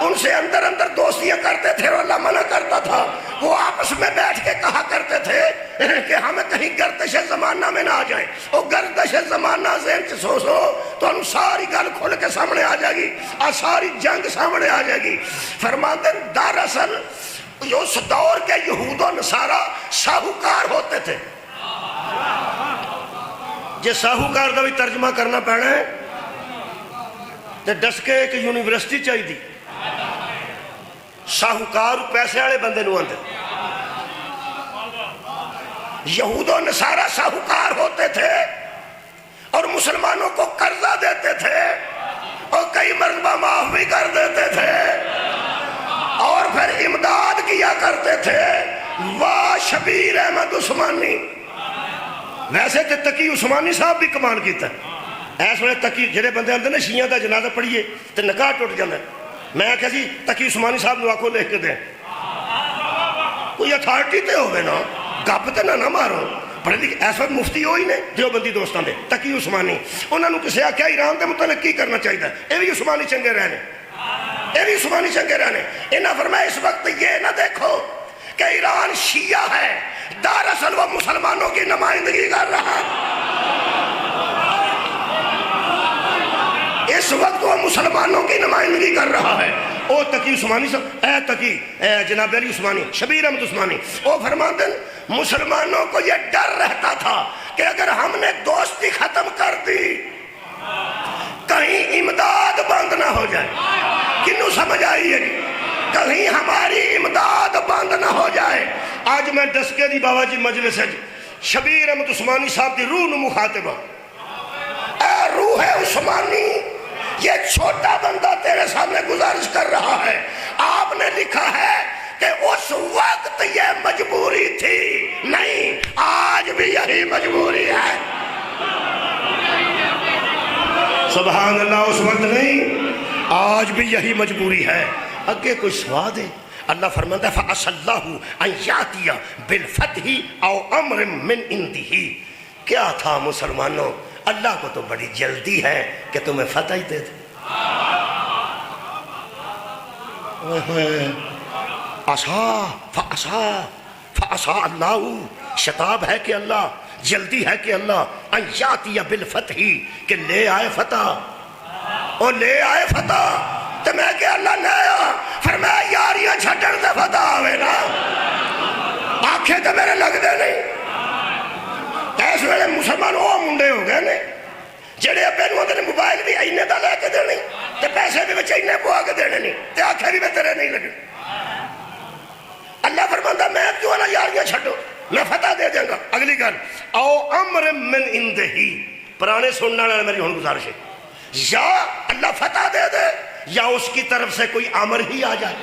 ان سے اندر اندر دوستیاں کرتے تھے اور اللہ منع کرتا تھا، وہ آپس میں بیٹھ کے کہا کرتے تھے کہ ہمیں کہیں گردش زمانہ میں نہ آ جائیں. وہ گردش زمانہ ذہن سے سو تو ہم ساری گل کھل کے سامنے آ جائے گی اور ساری جنگ سامنے آ جائے گی. فرماتے دراصل جو اس دور کے یہود و نصارہ شاہوکار ہوتے تھے، جے ساہوکار دا بھی ترجمہ کرنا پینا ہے تو ڈس کے ایک یونیورسٹی چاہیے دی. ساہوکار پیسے والے بندے نو آندے. یہود و نصارہ ساہوکار ہوتے تھے اور مسلمانوں کو قرضہ دیتے تھے اور کئی مرتبہ معاف بھی کر دیتے تھے اور پھر امداد کیا کرتے تھے. واہ شبیر احمد عثمانی. ویسے تو تقی عثمانی صاحب بھی کمان کیتا ہے. ایس ویلے تقی جڑے بندے آندے نے شیعہ دا جنازہ پڑھیے تو نکاح ٹوٹ جاتا ہے. میں کہا جی تقی عثمانی صاحب نو آکھو لکھ کے دیں. کوئی اتھارٹی تے ہوئے نا, گپ تے نہ مارو. پڑھے لکھے ایس وقت مفتی ہوئی نے دیوبندی دوستان دے تقی عثمانی. انہوں نے کسے آکھیا ایران دے متعلق کی کرنا چاہیے. اے بھی عثمانی چنگے رہنے, اے بھی عثمانی چنگے رہنے. انہاں فرمایا اس وقت یہ نہ دیکھو کہ ایران شیعہ ہے, دراصل وہ مسلمانوں کی نمائندگی کر رہا ہے. اس وقت وہ مسلمانوں کی نمائندگی کر رہا ہے. او تقی عثمانی صاحب, اے تقی جناب علی عثمانی, شبیر احمد عثمانی, او فرماتے ہیں مسلمانوں کو یہ ڈر رہتا تھا کہ اگر ہم نے دوستی ختم کر دی کہیں امداد بند نہ ہو جائے. کنوں سمجھ آئی ہے؟ کہیں ہماری امداد بند نہ ہو جائے. آج میں ڈسکے دی بابا جی مجلس ہے شبیر احمد عثمانی صاحب دی روح نو مخاطبہ. اے روح عثمانی, یہ چھوٹا بندہ تیرے سامنے گزارش کر رہا ہے. آپ نے لکھا ہے کہ اس وقت یہ مجبوری تھی, نہیں آج بھی یہی مجبوری ہے. سبحان اللہ. اس وقت نہیں, آج بھی یہی مجبوری ہے. اگے کوئی سواد ہے. اللہ فرماتا ہے فَعَسَ اللَّهُ أَن يَأْتِيَ بِالْفَتْحِ أَوْ أَمْرٍ مِّنْ عِنْدِهِ. کیا تھا مسلمانوں, اللہ کو تو بڑی جلدی ہے کہ تمہیں فتح ہی دے دے. فَعَسَى اللَّهُ, شتاب ہے کہ اللہ, جلدی ہے کہ اللہ, أَن يَأْتِيَ بِالْفَتْحِ, کہ لے آئے فتح, اور لے آئے فتح. تو میں کہ اللہ لے آیا, فرمایا یاریاں چھٹن سے فتح آوے نا. آنکھیں تو میرے لگ دے نہیں. ایس ویلے مسلمان وہ منڈے ہو گئے نے جڑے ابے نو نے موبائل بھی اینے دا لے کے دینے تے پیسے بھی بچے اینے پوا کے دینے نہیں تے آنکھیں بھی تیرے نہیں لگے. اللہ فرماندا میں کیوں نہ یاریاں چھڈو, میں فتح دے دیں گا. اگلی گل او امر من عندہ, پرانے سننے والے میری ہن گزارش ہے, یا اللہ فتح دے دے یا اس کی طرف سے کوئی امر ہی آ جائے.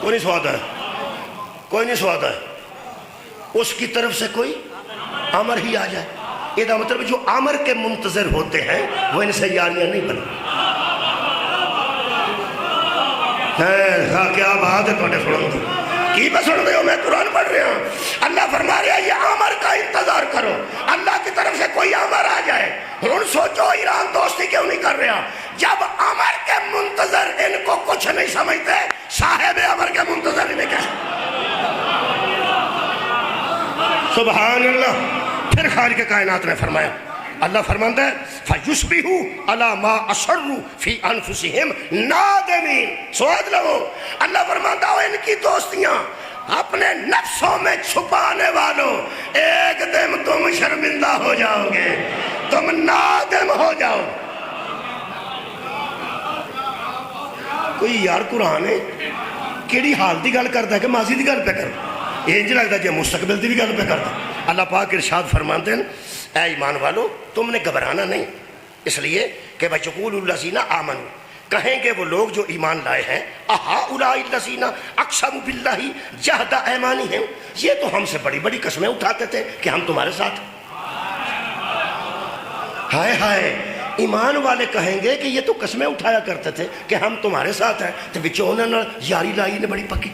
کوئی نہیں سواد ہے, کوئی نہیں سواد ہے. اس کی طرف سے کوئی امر ہی آ جائے. یہ دا مطلب جو امر کے منتظر ہوتے ہیں وہ ان سے یاریاں نہیں بنی. کیا بات ہے تھوڑے سنن دی کی میں سن رہے ہو, میں قرآن پڑھ رہا ہوں. اللہ فرما رہا ہے یہ امر کا انتظار کرو, اللہ کی طرف سے کوئی امر آ جائے. ہن سوچو ایران دوستی کیوں نہیں کر رہا؟ جب امر کے منتظر ان کو کچھ نہیں سمجھتے, صاحب امر کے منتظر انہیں کیسے. سبحان اللہ. پھر خالق کائنات نے فرمایا, اللہ فرماندا ہے فَيُصْبِحُوا عَلَى مَا أَصَرُّوا فِي أَنفُسِهِمْ نَادِمِينَ. سواد لو, اللہ فرماندا ہے ان کی دوستیاں اپنے نفسوں میں چھپانے والوں, ایک دن تم شرمندہ ہو جاؤ گے, تم نادم ہو جاؤ. کوئی یار قرآن ہے کیڑی حال دی گل کرتا ہے کہ ماضی دی گل پہ کرتا, انج لگتا جی مستقبل دی بھی گل پہ کرتا. اللہ پاک ارشاد فرماتے ہیں اے ایمان والو تم نے گھبرانا نہیں, اس لیے کہ وَيَقُولُ الَّذِينَ آمَنُوا, کہیں گے وہ لوگ جو ایمان لائے ہیں, أَهَٰؤُلَاءِ الَّذِينَ أَقْسَمُوا بِاللَّهِ جَهْدَ أَيْمَانِهِمْ, یہ تو ہم سے بڑی بڑی قسمیں اٹھاتے تھے کہ ہم تمہارے ساتھ. ہائے ہائے, ایمان والے کہیں گے کہ یہ تو قسمیں اٹھایا کرتے تھے کہ ہم تمہارے ساتھ ہیں, تو بچوں نے یاری لائی نے بڑی پکی.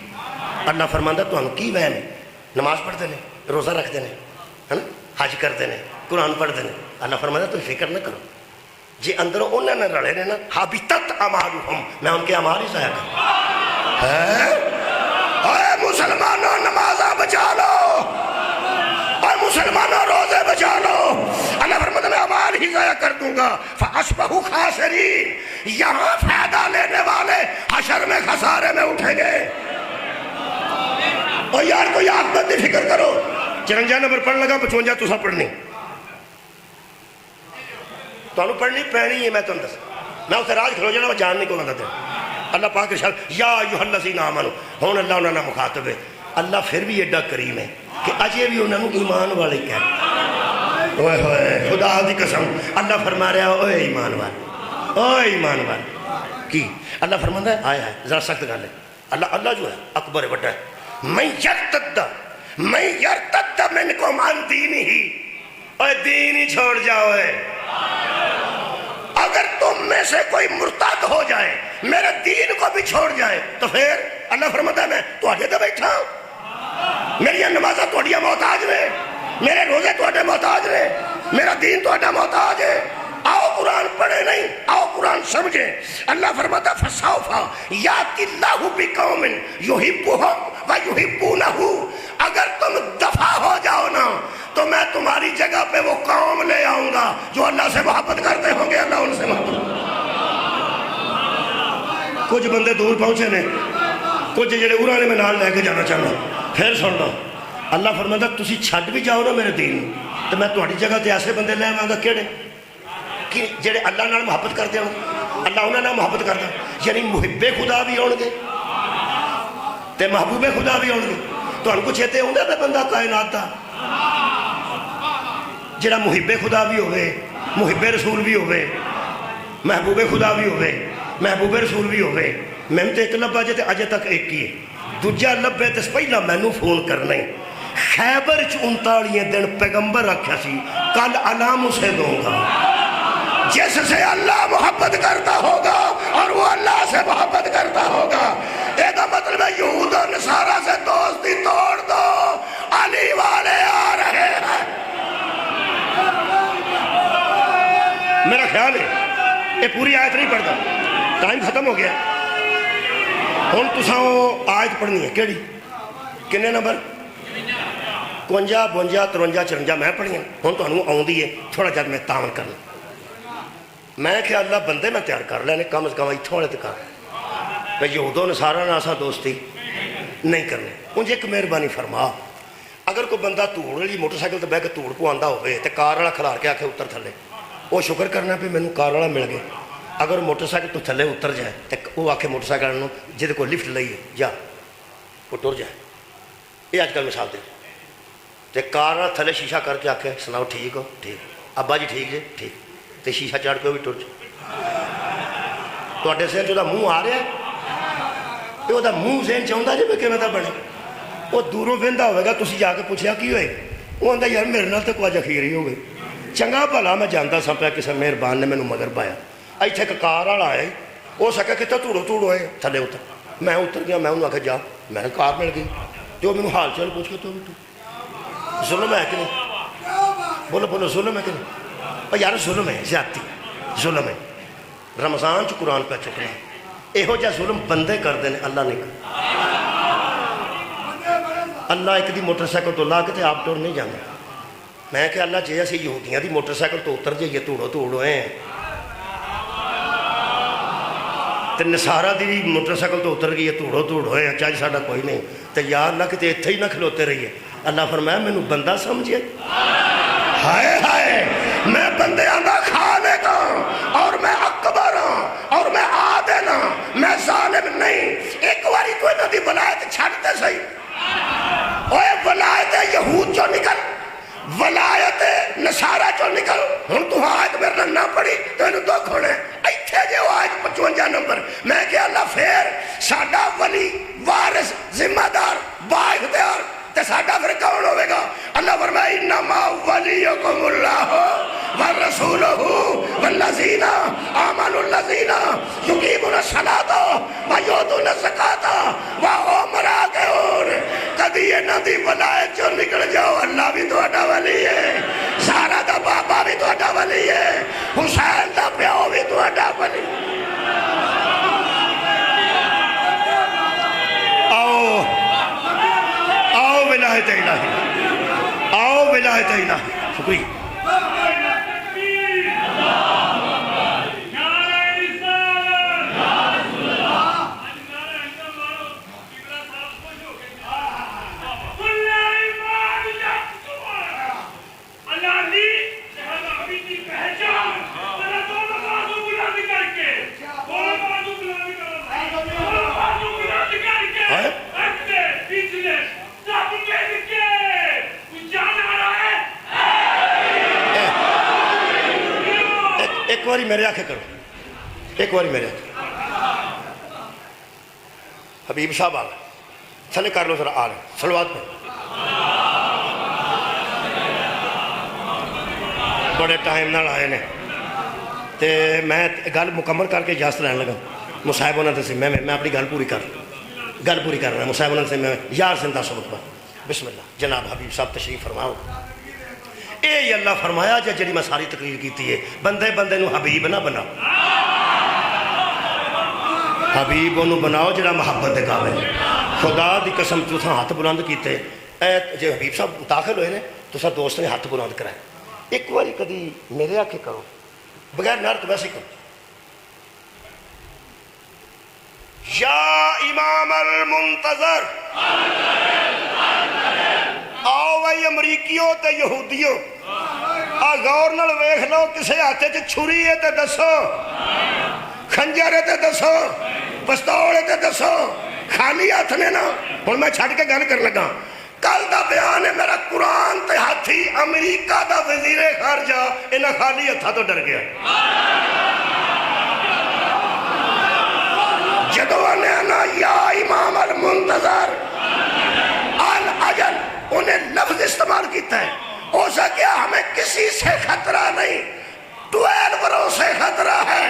اللہ فرماندا تو ہم کی وہم, نماز پڑھتے ہیں, روزہ رکھتے ہیں, ہے نا, حج کرتے ہیں, قرآن پڑھتے ہیں. اللہ فرماندا تو فکر نہ کرو, جی اندروں انہوں نے رڑے نے نا حبطت اعمالہم, میں ان کے اعمال ہی ضائع کروں. اے مسلمانوں نمازاں بچا لو, اے مسلمانوں روزے بچا لو. اللہ فرماتا میں اعمال ہی ضائع کر دوں گا. فَأَصْبَحُوا خَاسِرِينَ, یہاں فائدہ لینے والے حشر میں خسارے میں اٹھیں گے. اور یار کوئی عاقبت کی فکر کرو, 54 نمبر پڑھ لگا 55 تسا پڑھنی تمہیں پڑھنی پینی ہے میں تمہیں دس میں اسے راج کھلو جانا میں جان نہیں کو بندہ دے اللہ پاک ارشاد یا ایھا الذین آمنو ہون اللہ انہوں نے مخاطب ہے اللہ پھر بھی ایڈا کریم ہے کہ اجے بھی انہوں نے ایمان والے کہہ اوئے ہوئے خدا دی قسم اللہ فرما رہا ہے اوئے ایمان والے اوئے ایمان والے کی اللہ فرماتا ہے آیا ہے ذرا سخت گل ہے اللہ جو ہے اکبر ہے بڑا ہے میں یرتد منکم عن دینہ اوئے دین ہی چھوڑ جاؤ اگر تم میں سے کوئی مرتد ہو جائے میرے دین کو بھی چھوڑ جائے تو پھر اللہ فرماتا ہے میں تو آگے تو بیٹھا ہوں میری نمازہ تو اڈیا محتاج نے میرے روزے تو اڈے محتاج نے میرا دین تو اڈا محتاج ہے آؤ قرآن پڑھے نہیں آؤ قرآن سمجھے اللہ فرماتا ہے فسوفا یاتی اللہ بقوم یحبہم و یحبونہ اگر تم دفع ہو جاؤ نا تو میں تمہاری جگہ پہ وہ قوم لے آؤں گا جو اللہ سے محبت کرتے ہوں گے اللہ ان سے محبت کچھ بندے دور پہنچے نے کچھ جڑے ارانے میں نال لے کے جانا چاہنا پھر سن لو اللہ فرماتا تسی چھڈ بھی جاؤ نا میرے دین تو میں تہاڈی جگہ تے ایسے بندے لے آواں گا کیڑے کہ جڑے اللہ نال محبت کرتے ہوں اللہ انہاں نال محبت کردا یعنی محب خدا بھی ہون گے تے محبوب خدا بھی ہون گے تہاڈے کو چیتے ہوندا تے بندہ کائنات دا جڑا محب خدا بھی ہوئے محب رسول بھی ہوئے محبوب خدا بھی ہوئے محبوب رسول بھی ہوئے میں تو ایک لبا جے اجے تک ایک ہی ہے دوجا لبے تے پہلا مینوں فون کرنا ہے خیبر 39 دن پیغمبر رکھا سی کل علام اسے دوں گا جس سے اللہ محبت کرتا ہوگا اور وہ اللہ سے محبت کرتا ہوگا ایک مطلب ہے یہود و نصارہ سے دوستی توڑ دو علی والے آ رہے ہیں میرا خیال ہے یہ پوری آیت نہیں پڑھتا ٹائم ختم ہو گیا ہن تساں آیت پڑھنی ہے کیڑی کنے نمبر 52 52 53 54 میں پڑھی ہن تانوں آوندی ہے تھوڑا جد میں تعاون کرنا میں کہ اللہ بندے میں تیار کر لینے کم از کم اتھوں والے تک کہ یہود و نصارہ نال اساں دوستی نہیں کرنے انج ایک مہربانی فرما اگر کوئی بندہ دھوڑ والی موٹر سائیکل تے بیٹھ کے دھوڑ پواندا ہوئے تے کار والا کھلار کے آکھے اتر تھلے وہ شکر کرنا پہ مینوں کار والا مل گیا اگر موٹر سائیکل تو تھلے اتر جائے تے وہ آکھے موٹر سائیکل نوں جہدے کو لفٹ لئیے جا وہ ٹر جائے یہ اج کل مثال دے تے کار والا تھلے شیشہ کر کے آکھے سناؤ ٹھیک ہو ٹھیک ابا جی ٹھیک جی ٹھیک تے شیشہ چڑھ کے بھی ٹر جائے تواڈے سر جو منہ آ رہا ہے یہ منہ ذہن چاہتا جی کہ میں بنے وہ دوروں وہدا ہوئے گا تسی جا کے پوچھیا کی ہوئے وہ آتا یار میرے نال تو کچھ اخیر ہی ہوگی چنگا بھلا میں جانتا سا پیا کسی مہربان نے مینوں مگر پایا اتنے ایک کار والا آیا ہو سکے کتنے دھوڑو دھوڑو ہے تھلے اتر میں اتر گیا میں انہوں آخیا جا میں کار مل گئی جو مینوں حال چال پوچھ کے تو ظلم ہے کہ نہیں بولو بولو ظلم ہے کہ نہیں یار ظلم ہے زیادتی ظلم ہے رمضان چ قرآن پہ چکنا یہو جہ ظلم بندے کرتے ہیں اللہ نہیں کر اللہ ایک دی موٹر سائیکل تو لا کے آپ ٹور نہیں جانا میں کہ اللہ جی اسی یہودیاں دی موٹر سائیکل تو اتر جائیے دھوڑو دھوڑ ہوئے ہیں تے نصارہ دی موٹر سائیکل تو اتر گئی ہے دھوڑو دھوڑ ہوئے ہیں چاہے ساڈا کوئی نہیں تے یا اللہ کتے اتھے ہی نہ کھلوتے رہیے اللہ فرمایا مینوں بندہ سمجھے ہائے ہائے میں بندیاں دا خالق ہوں اور میں اکبر ہوں اور میں عادل ہوں میں ظالم نہیں ایک باری کوئی نہ دی ولایت چھڑتے صحیح اوے ولایت یہود جو نکل ولایت نصارہ جو نکل ہن تو آیت میرے نہ پڑھی تو انہوں دکھ ہونے ایتھے جو آیت 55 نمبر میں کہ اللہ پھر ساڈا ولی وارث ذمہ دار با اختیار تے ساڈا پھر کون ہوئے گا اللہ فرمائے انما ولیکم اللہ والرسولہ والذین آمنوا الذین یقیمون الصلاۃ ویؤتون الزکاۃ وهم راکعون کدی انہاں دی ولایت چوں نکل جاؤ اللہ بھی تہاڈا ولی ہے سارا دا بابا بھی تہاڈا ولی ہے حسین دا پیو بھی تہاڈا ولی آؤ آؤ ولایت الہی آؤ ولایت الہی شکریہ باری میرے آنکھیں کرو، ایک باری میرے آنکھیں. حبیب صاحب آ گئے، تھلے کر لو ذرا، آ رہے صلوات پہ. بڑے ٹائم نال آئے نے تے میں گل مکمل کر کے اجازت لین لگا. مصاحب ہونا سے میں اپنی گل پوری کرنا. مصاحب ہونا سے میں یار زندہ سبق پر. بسم اللہ. جناب حبیب صاحب تشریف فرماؤ. اے اللہ فرمایا جی میں ساری تقریر کیتی ہے، بندے بندے نو حبیب نہ بناؤ، حبیب انہوں بناؤ جڑا محبت دے قابل. خدا دی قسم تساں ہاتھ بلند کیتے، اے جے حبیب صاحب داخل ہوئے نے تساں دوست نے ہاتھ بلند کرائے. ایک باری کدی میرے آکے کرو، بغیر نار تو ویسے کرو. یا امام المنتظر، آؤ بھائی امریکیوں تے یہودیوں، غور نال ویکھ لو کسے ہاتھے چ چھری ہے تے دسو، خنجر ہے تے دسو، پستول ہے تے دسو. خالی ہاتھ نے نا. ہن میں چھڈ کے گل کر لگا. کل دا بیان ہے میرا قرآن تے ہاتھی امریکہ دا وزیر خارجہ انہاں خالی ہتھاں تو ڈر گیا. جدو نے نا یا امام المنتظر الاجل انہیں لفظ استعمال کیتا ہے. ہو سکیا ہمیں کسی سے خطرہ نہیں، 12 سے خطرہ ہے.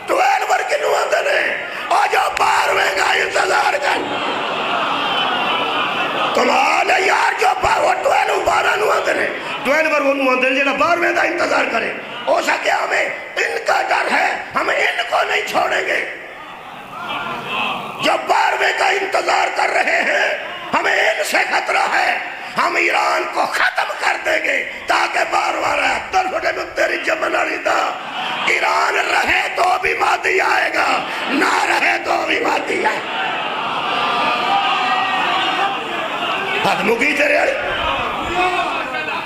12 کنوں آندے نے اور جو 12ویں کا انتظار کر. کمال ہے یار، جو 12 نو آندے نے، 12 وہ نو آندے نے جنہا 12ویں کا انتظار کرے. ہو سکیا ہمیں ان کا ڈر ہے، ہم ان کو نہیں چھوڑیں گے. جو 12ویں کا انتظار کر رہے ہیں ہمیں ان سے خطرہ ہے. ہم ایران کو ختم کر دیں گے تاکہ 12واں رہے. ترفٹے میں تیری جمن علیدہ، ایران رہے تو بھی مادی آئے گا، نہ رہے تو بھی مادی آئے گا. حد مکی تیرے آئے.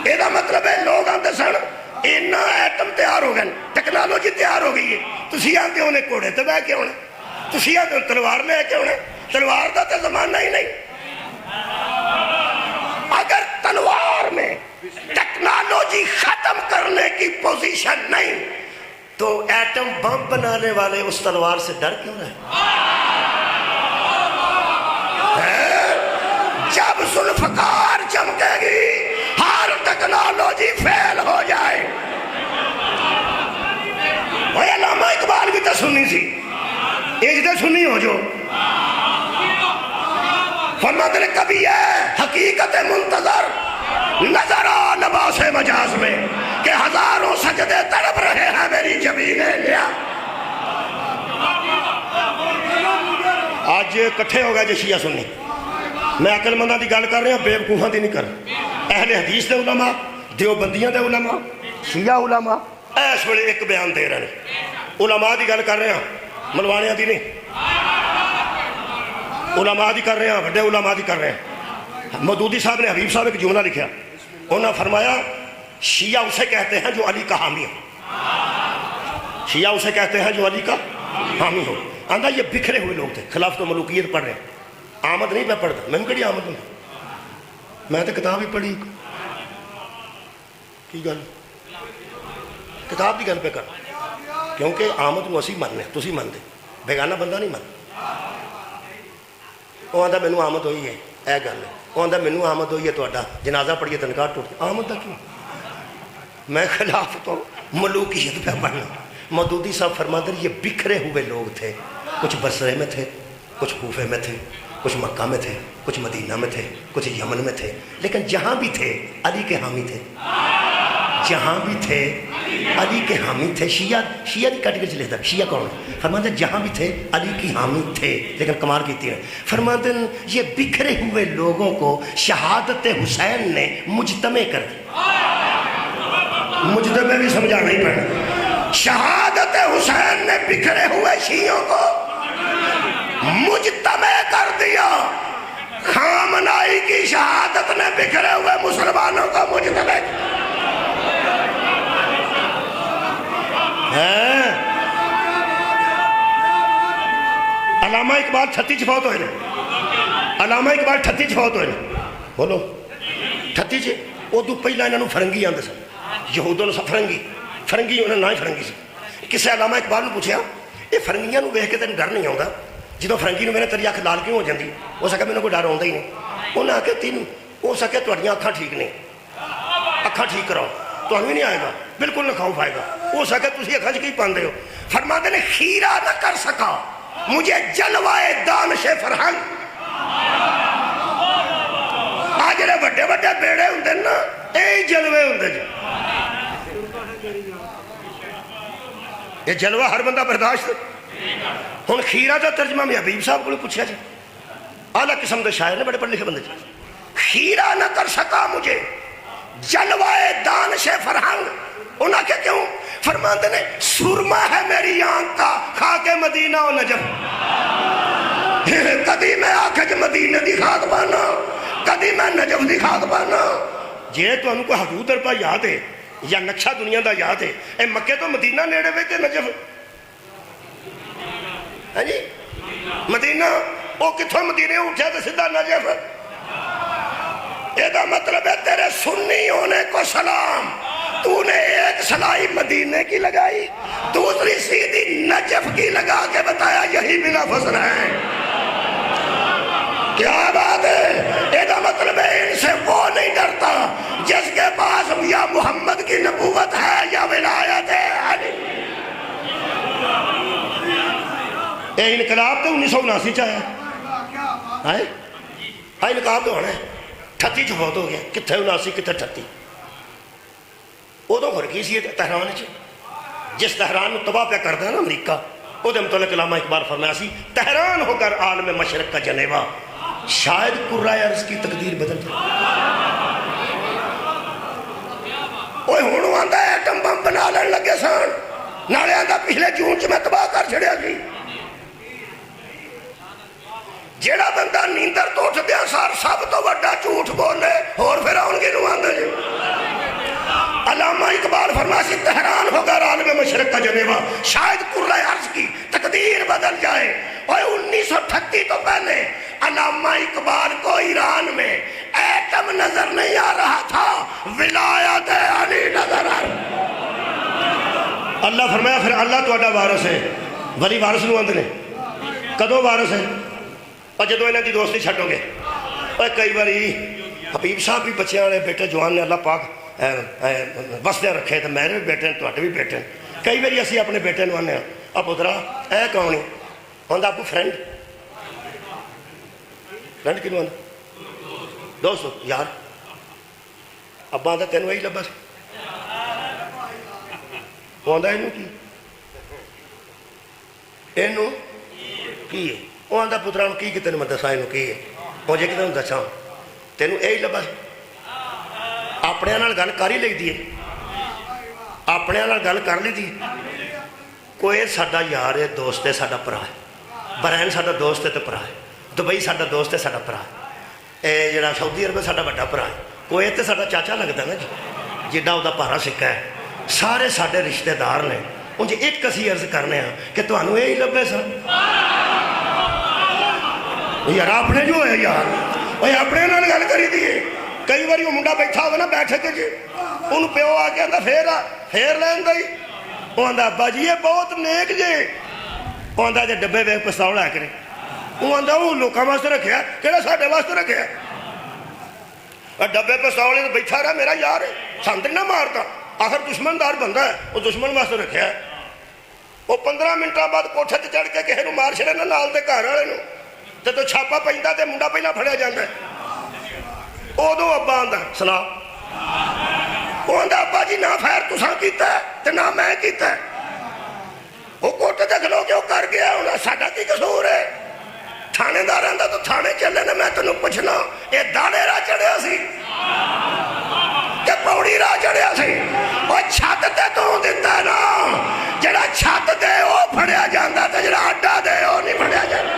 یہ دا مطلب ہے لوگ آتے سن اینا ایٹم تیار ہو گئے، ٹیکنالوجی تیار ہو گئی ہے. تسی آتے ہونے کوڑے تو بہ کے ہونے، تسی آتے ہونے تلوار لے کے ہونے. تلوار دا تو زمانہ ہی نہیں. اگر تلوار میں ٹیکنالوجی ختم کرنے کی پوزیشن نہیں تو ایٹم بم بنانے والے اس تلوار سے ڈر کیوں رہے؟ جب ذوالفقار چمکے گی ہر ٹیکنالوجی فیل ہو جائے. وہ علامہ اقبال بھی تو سنی سی، ایجدے سنی ہو جو فرماتے نے کبھی ہے حقیقت منتظر نظر آ لباس مجاز میں کہ ہزاروں سجدے تڑپ رہے ہیں میری جبین لیا. آج کٹھے ہو گئے جو شیعہ سنی. میں عقل مندہ دی گل کر رہے ہیں، بے وقوفاں دی نہیں کر. اہل حدیث دے علماء، دیوبندیاں دے علماء، شیعہ علماء اس ویلے ایک بیان دے رہے ہیں. علماء دی گل کر رہے ہیں، ملوانیاں دی نہیں. علماء دی کر رہے ہیں، بڑے علماء دی کر رہے ہیں. مودودی صاحب نے حبیب صاحب ایک جملہ لکھا، انہوں نے فرمایا شیعہ اسے کہتے ہیں جو علی کا حامی ہو. شیعہ اسے کہتے ہیں جو علی کا حامی ہو. آندھا یہ بکھرے ہوئے لوگ تھے، خلافت و ملوکیت پڑھ رہے ہیں. آمد نہیں پہ پڑھتا، میں کہڑی آمد ہوں، میں تو کتاب ہی پڑھی. کی گل کتاب دی گل پہ کر، کیونکہ آمد کو اسی مننے، تسی من دے، بیگانہ بندہ نہیں من. وہ آندھا مینوں آمد ہوئی ہے، اے گل ہے. وہ آندھا مینوں آمد ہوئی ہے تہاڈا جنازہ پڑھیے تنخواہ ٹوٹ گئی. آمد دا کیوں؟ میں خلافت و ملوکیت پہ پڑھنا. مودودی صاحب فرماتے ہیں یہ بکھرے ہوئے لوگ تھے، کچھ بصرے میں تھے، کچھ کوفے میں تھے، کچھ مکہ میں تھے، کچھ مدینہ میں تھے، کچھ یمن میں تھے، لیکن جہاں بھی تھے علی کے حامی تھے. جہاں بھی تھے علی کے حامی تھے. شیعہ کی کیٹیگری چلے تھا. شیعہ کون ہے؟ فرماتے ہیں جہاں بھی تھے علی کی حامی تھے. لیکن کمال کیتی ہے، فرماتے ہیں یہ بکھرے ہوئے لوگوں کو شہادت حسین نے مجتمع کر دیا. مجتمع بھی سمجھانا ہی پڑا. شہادت حسین نے بکھرے ہوئے شیعوں کو مجتمع کر دیا. خامنائی کی شہادت نے بکھرے ہوئے مسلمانوں کو مجتمع کر دیا. علامہ اقبال 38 فوت ہوئے. علامہ اقبال 38 فوت ہوئے. بولو 38 وہ تو پہلا انہوں فرنگی آندے سن. یہودوں نے فرنگی انہوں نہ ہی فرنگی سی. کسی علامہ اقبال نے پوچھا یہ فرنگیاں ویخ کے تین ڈر نہیں آتا جدو فرنگی میں تیری اکھ لال کیوں ہو جاتی ہو سکے میرے کوئی ڈر آتا ہی نہیں انہیں آخیا تین ہو سکے تھوڑیاں اکھاں ٹھیک نہیں اکھاں ٹھیک کراؤ تو بھی نہیں آئے گا بالکل نہ خوف آئے گا ہو سکے تھی اکھاں کی پاندے ہو فرماتے نے خیرہ نہ کر سکا مجھے جلوائے دانش فرہنگ آج جڑے بڑے بڑے بیڑے ہوندے نا اے جلوے ہوندے جو یہ جلوہ ہر بندہ برداشت ہن خیرہ دا ترجمہ میں حبیب صاحب کو پوچھا جائے اعلیٰ قسم دے شاعر نے بڑے پڑھ لکھے بندے جائے خیرہ نہ کر سکا مجھے جلوائے دانش فرہنگ انہاں کہ کیوں فرماتے نے سرما ہے میری آنکھ کا خاک مدینہ و نجف کدی میں آنکھ مدینہ دی خاک بانا کدی میں نجف دی خاک بانا جے تو انہوں کو حدود درپا یاد ہے یا نقشہ دنیا دا یاد ہے اے مکہ تو مدینہ نیڑے وے کے نجف ہے جی مدینہ او کتھوں مدینہ اٹھا تو سدھا نجف یہ دا مطلب ہے تیرے سنی ہونے کو سلام تو نے ایک سلائی مدینے کی لگائی دوسری سیدھی نجف کی لگا کے بتایا یہی بلا فضل ہے کیا بات ہے یہ دا مطلب ہے ان سے وہ نہیں ڈرتا جس کے پاس یا محمد کی نبوت ہے یا ولایت ہے یہ انقلاب تو 1979 چاہیا ہے انقلاب تو ہونا ہے 38 جو بہت ہو گیا کتھے 79 کتھے 38 ادو ہو سی تہران جس تہران تباہ پہ کرتا ہے نا امریکہ وہ متعلق علامہ اقبال فرمایا سی تہران ہو کر عالم مشرق کا جنیوا شاید قرۂ ارض کی تقدیر بدل جائے اوہ ہونو آندہ ہے ایٹم بم بنا لین لگے سان نالے آندہ پچھلے جون چ میں تباہ کر چھڑیا سی جیڑا بندہ نیندر تو اٹھ دیا سار سب تو بڑا جھوٹ بولے اور پھر آن کے نو آندہ جی علامہ اقبال فرماسی تہران ہوگا عالم مشرق کا جنیوا شاید قرۂ ارض کی تقدیر بدل جائے اور 1938 تو پہلے علامہ اقبال کو ایران میں ایٹم نظر نہیں آ رہا تھا ولایت علی نظر آ اللہ فرمایا پھر اللہ تو اڈا وارث ہے ولی وارث نو اندنے کدو وارث ہے اور جدو انہیں دی دوستی چھٹو گے اور کئی باری حبیب صاحب بھی بچے والے بیٹے جوان نے اللہ پاک وسدے رکھے تو میرے بھی بیٹے تو بھی بیٹے کئی باری اسی اپنے بیٹے نو آنے اب پترا اے کون آندا آپ کو فرینڈ کنو آندا دوستو یار ابا آندا تینوں یہی لبا سی وہ آندا اینو کی اینو کی ہے وہ آندا پترا کی کہ تینوں میں دسا اینو کی ہے مجھے کہ تینوں دسا تینوں یہی لبا سی اپنے نال گل کر ہی لئی دی اپنے نال گل کر لی دی کوئی ساڈا یار ہے دوست ہے ساڈا پرا ہے بحرین ساڈا دوست ہے تو پرا ہے دبئی ساڈا دوست ہے ساڈا پرا ہے اے جڑا سعودی عرب ساڈا بڑا پرا ہے کوئی تو ساڈا چاچا لگتا نا جی جڈا وہ پارا سکا ہے سارے ساڈے رشتہ دار نے ان جی ایک اسی عرض کرنے ہیں کہ تمہیں یہی لبے سن یار اپنے جو ہے یار وہ اپنے نال گل کری دیے کئی باری وہ منڈا بیٹھا ہوگا نا بیٹھے کے جی انہوں پیو آ کے آندا پھیر لین دائی وہ آندا ابا جی یہ بہت نیک جی وہ آندا جی ڈبے ویک پستول آ کرے وہ آندا وہ لوکاں واسطے رکھیا کہڑا ساڈے واسطے رکھیا اور ڈبے پستول تو بیٹھا رہا میرا یار ہے سانتے نہ مارتا آخر دشمن دار بندہ ہے وہ دشمن واسطے رکھیا وہ 15 منٹاں بعد کوٹھے تے چڑھ کے کسی نوں مار چھڑے نا نال دے گھر والے نوں تے تو چھاپا پیندا تے منڈا پہلا پھڑیا جاندا ہے ادو ابا آندا سنا وہ آندا ابا جی نہ خیر تساں کیتا ہے تے نہ میں کیتا ہے وہ کوٹے تے کھلو کے وہ کر گیا انہاں ساڈا کی قصور ہے تھانے دار آندا تو تھانے چلے نے میں تینوں پوچھنا یہ داڑے راہ چڑھیا سی کہ پوڑی راہ چڑھیا سی وہ چھت تے تو دتا نا جڑا چھت دے وہ پھڑیا جاندا تے جڑا اڈا دے وہ نہیں پھڑیا جاندا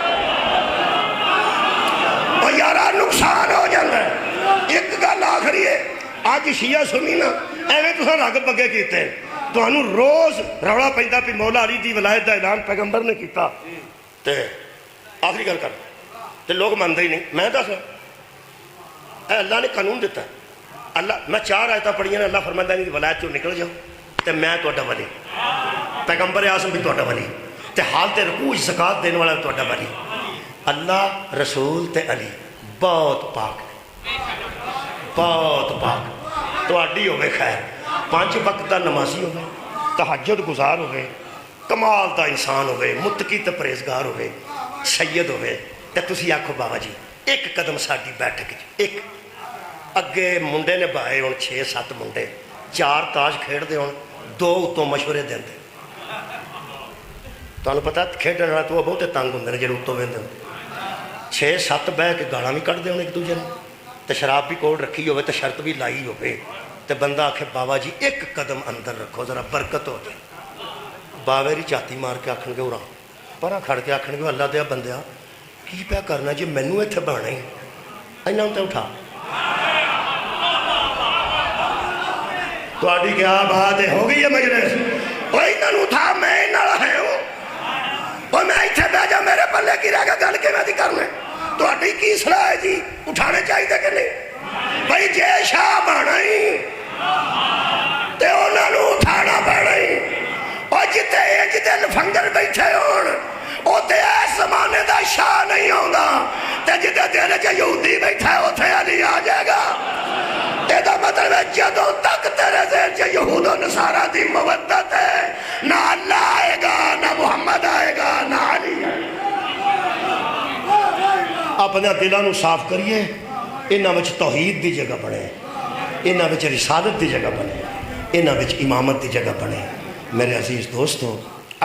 وہ یارا نقصان ہو جاندا ہے ایک گل آخری ہے آج شیعہ سنی نا ایویں تساں رگ بگے کیتے تانوں روز رولا پیندا پی مولا علی دی ولایت دا اعلان پیغمبر نے کیتا تے آخری گل کر تے لوگ مانتے ہی نہیں میں دس اے اللہ نے قانون دیتا اللہ میں 4 آیتاں پڑھیاں نے اللہ فرماتا ہے ولایت چوں نکل جاؤ تے میں تہاڈا ولی پیغمبر اعظم بھی تہاڈا ولی تے حالت رکوع زکات دینے والا بھی تہاڈا ولی اللہ رسول تے علی بہت پاک بہت پاک تہاڈی ہوے خیر 5 وقت دا نمازی ہوے تہجد گزار ہوے کمال دا انسان ہوے متقی تے پرہیزگار ہوے سید ہوے تے تسی آکھو بابا جی ایک قدم ساڈی بیٹھک ایک اگے منڈے نے بائے ہوں 6-7 منڈے 4 تاج کھیڑ دے ہوں 2 اتوں مشورے دیں تمہیں پتا کھیڈن والا تو بہت تنگ ہوں نے جی اتوں وہدے 6-7 بہ کے گالاں بھی کٹ دے ایک دوجے نے تو شراب بھی کوڑ رکھی ہوئے تو شرط بھی لائی ہوئے تو بندہ آکھے بابا جی ایک قدم اندر رکھو ذرا برکت ہو جائے باوے ری چاتی مار کے آکھن گے اُراں پرا کھڑ کے آکھن گے اللہ دیا بندیا کی پیا کرنا جی مینوں اتنے بہنا ہی انہوں تے اٹھا تہاڈی کیا بات ہے ہو گئی ہے مجلس وہ انہوں اٹھا میں نال ہے وہ میں اتنے بہ جا میرے پلے کی رہ گا گل کے میں کرنا تہاڈی کی صلاح ہے جی اٹھانے چاہیے کہ نہیں بھائی جے شاہ بہنا ہی تے انہوں نے اٹھانا پڑنا ہی اور جتے جتے لفنگر بیٹھے ہون اوتے اس زمانے دا شاہ نہیں ہوندا تے جتے دل چ یہودی بیٹھا ہے اوتھے علی آ جائے گا یہ مطلب ہے جدوں تک تیرے ذہن چ یہود و نصارہ دی مودت ہے نہ اللہ آئے گا نہ محمد آئے گا نہ علی آئے گا اپنے دلوں نو صاف کریے انہاں وچ توحید دی جگہ بنے انہاں وچ رسالت دی جگہ بنے انہاں وچ امامت دی جگہ بنے میرے عزیز دوستو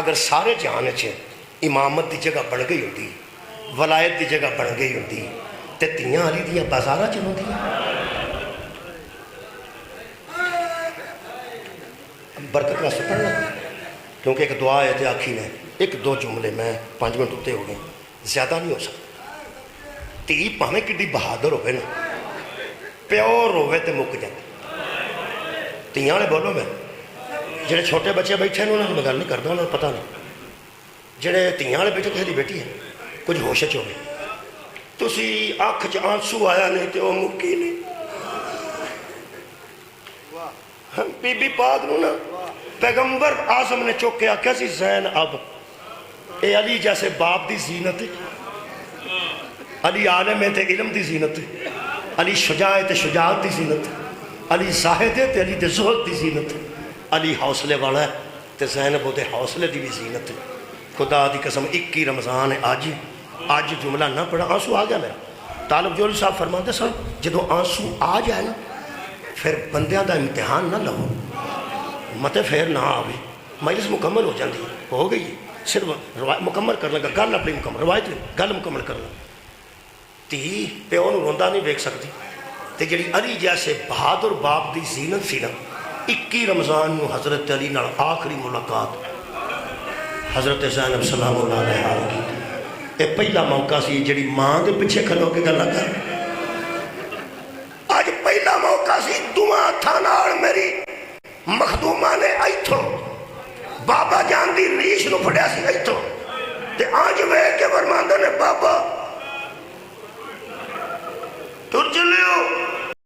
اگر سارے جہان چ امامت دی جگہ بن گئی ہوتی ولایت دی جگہ بن گئی ہوتی تے تیاں علی دیاں بازاراں چ ہوندیاں برکت واسطے پڑھنا کیونکہ ایک دعا ہے تے آکھی نے 1-2 جملے میں 5 منٹ اتے ہو گئے زیادہ نہیں ہو سکتا تھی پاویں کڈی بہادر ہوئے نا پیور ہوئے تے مک جائے تیاں والے بولو میں جڑے چھوٹے بچے بیٹھے ہیں انہوں نے گل نہیں کرتا انہوں نے پتہ نہیں جڑے تیاں والے بیٹھے کسی دی بیٹی ہے کچھ ہوش چ ہوئے تسی اکھ چ آنسو آیا نہیں تے وہ مکی نہیں بی بی پاک نو نا پیغمبر اعظم نے چوک کے آکھیا سی زین اب اے علی جیسے باپ دی زینت علی عالم ہے تے علم دی زینت علی شجاع تے شجاعت دی زینت علی زاہد ہے تے علی دے زہد دی زینت علی حوصلے والا ہے تے زینب دے حوصلے دی بھی زینت خدا دی قسم 21 رمضان ہے آج جملہ نہ پڑھا آنسو آ گیا میرا طالب جولی صاحب فرماتے صاحب جدو آنسو آ جائے نا پھر بندیاں دا امتحان نہ لو متے پھر نہ آوے مجلس مکمل ہو جاندی ہو گئی صرف مکمل کرنا گا گل اپنی مکمل روایت نہیں گل مکمل کرنا تی پیو نو روندا نہیں ویکھ سکتی تے جڑی علی جیسے بہادر باپ دی زینت سی نا 21 رمضان نو حضرت علی نال آخری ملاقات حضرت زینب سلام اللہ علیہا کی یہ پہلا موقع سی جڑی ماں دے پیچھے کھلو کے گلا کر آج پہلا موقع سی دعا تھانال میری مخدومہ نے ایتھوں بابا جان دی ریش نو پھڑیا سی ایتھوں تے آج وے کے فرماندے نے بابا تر چلیو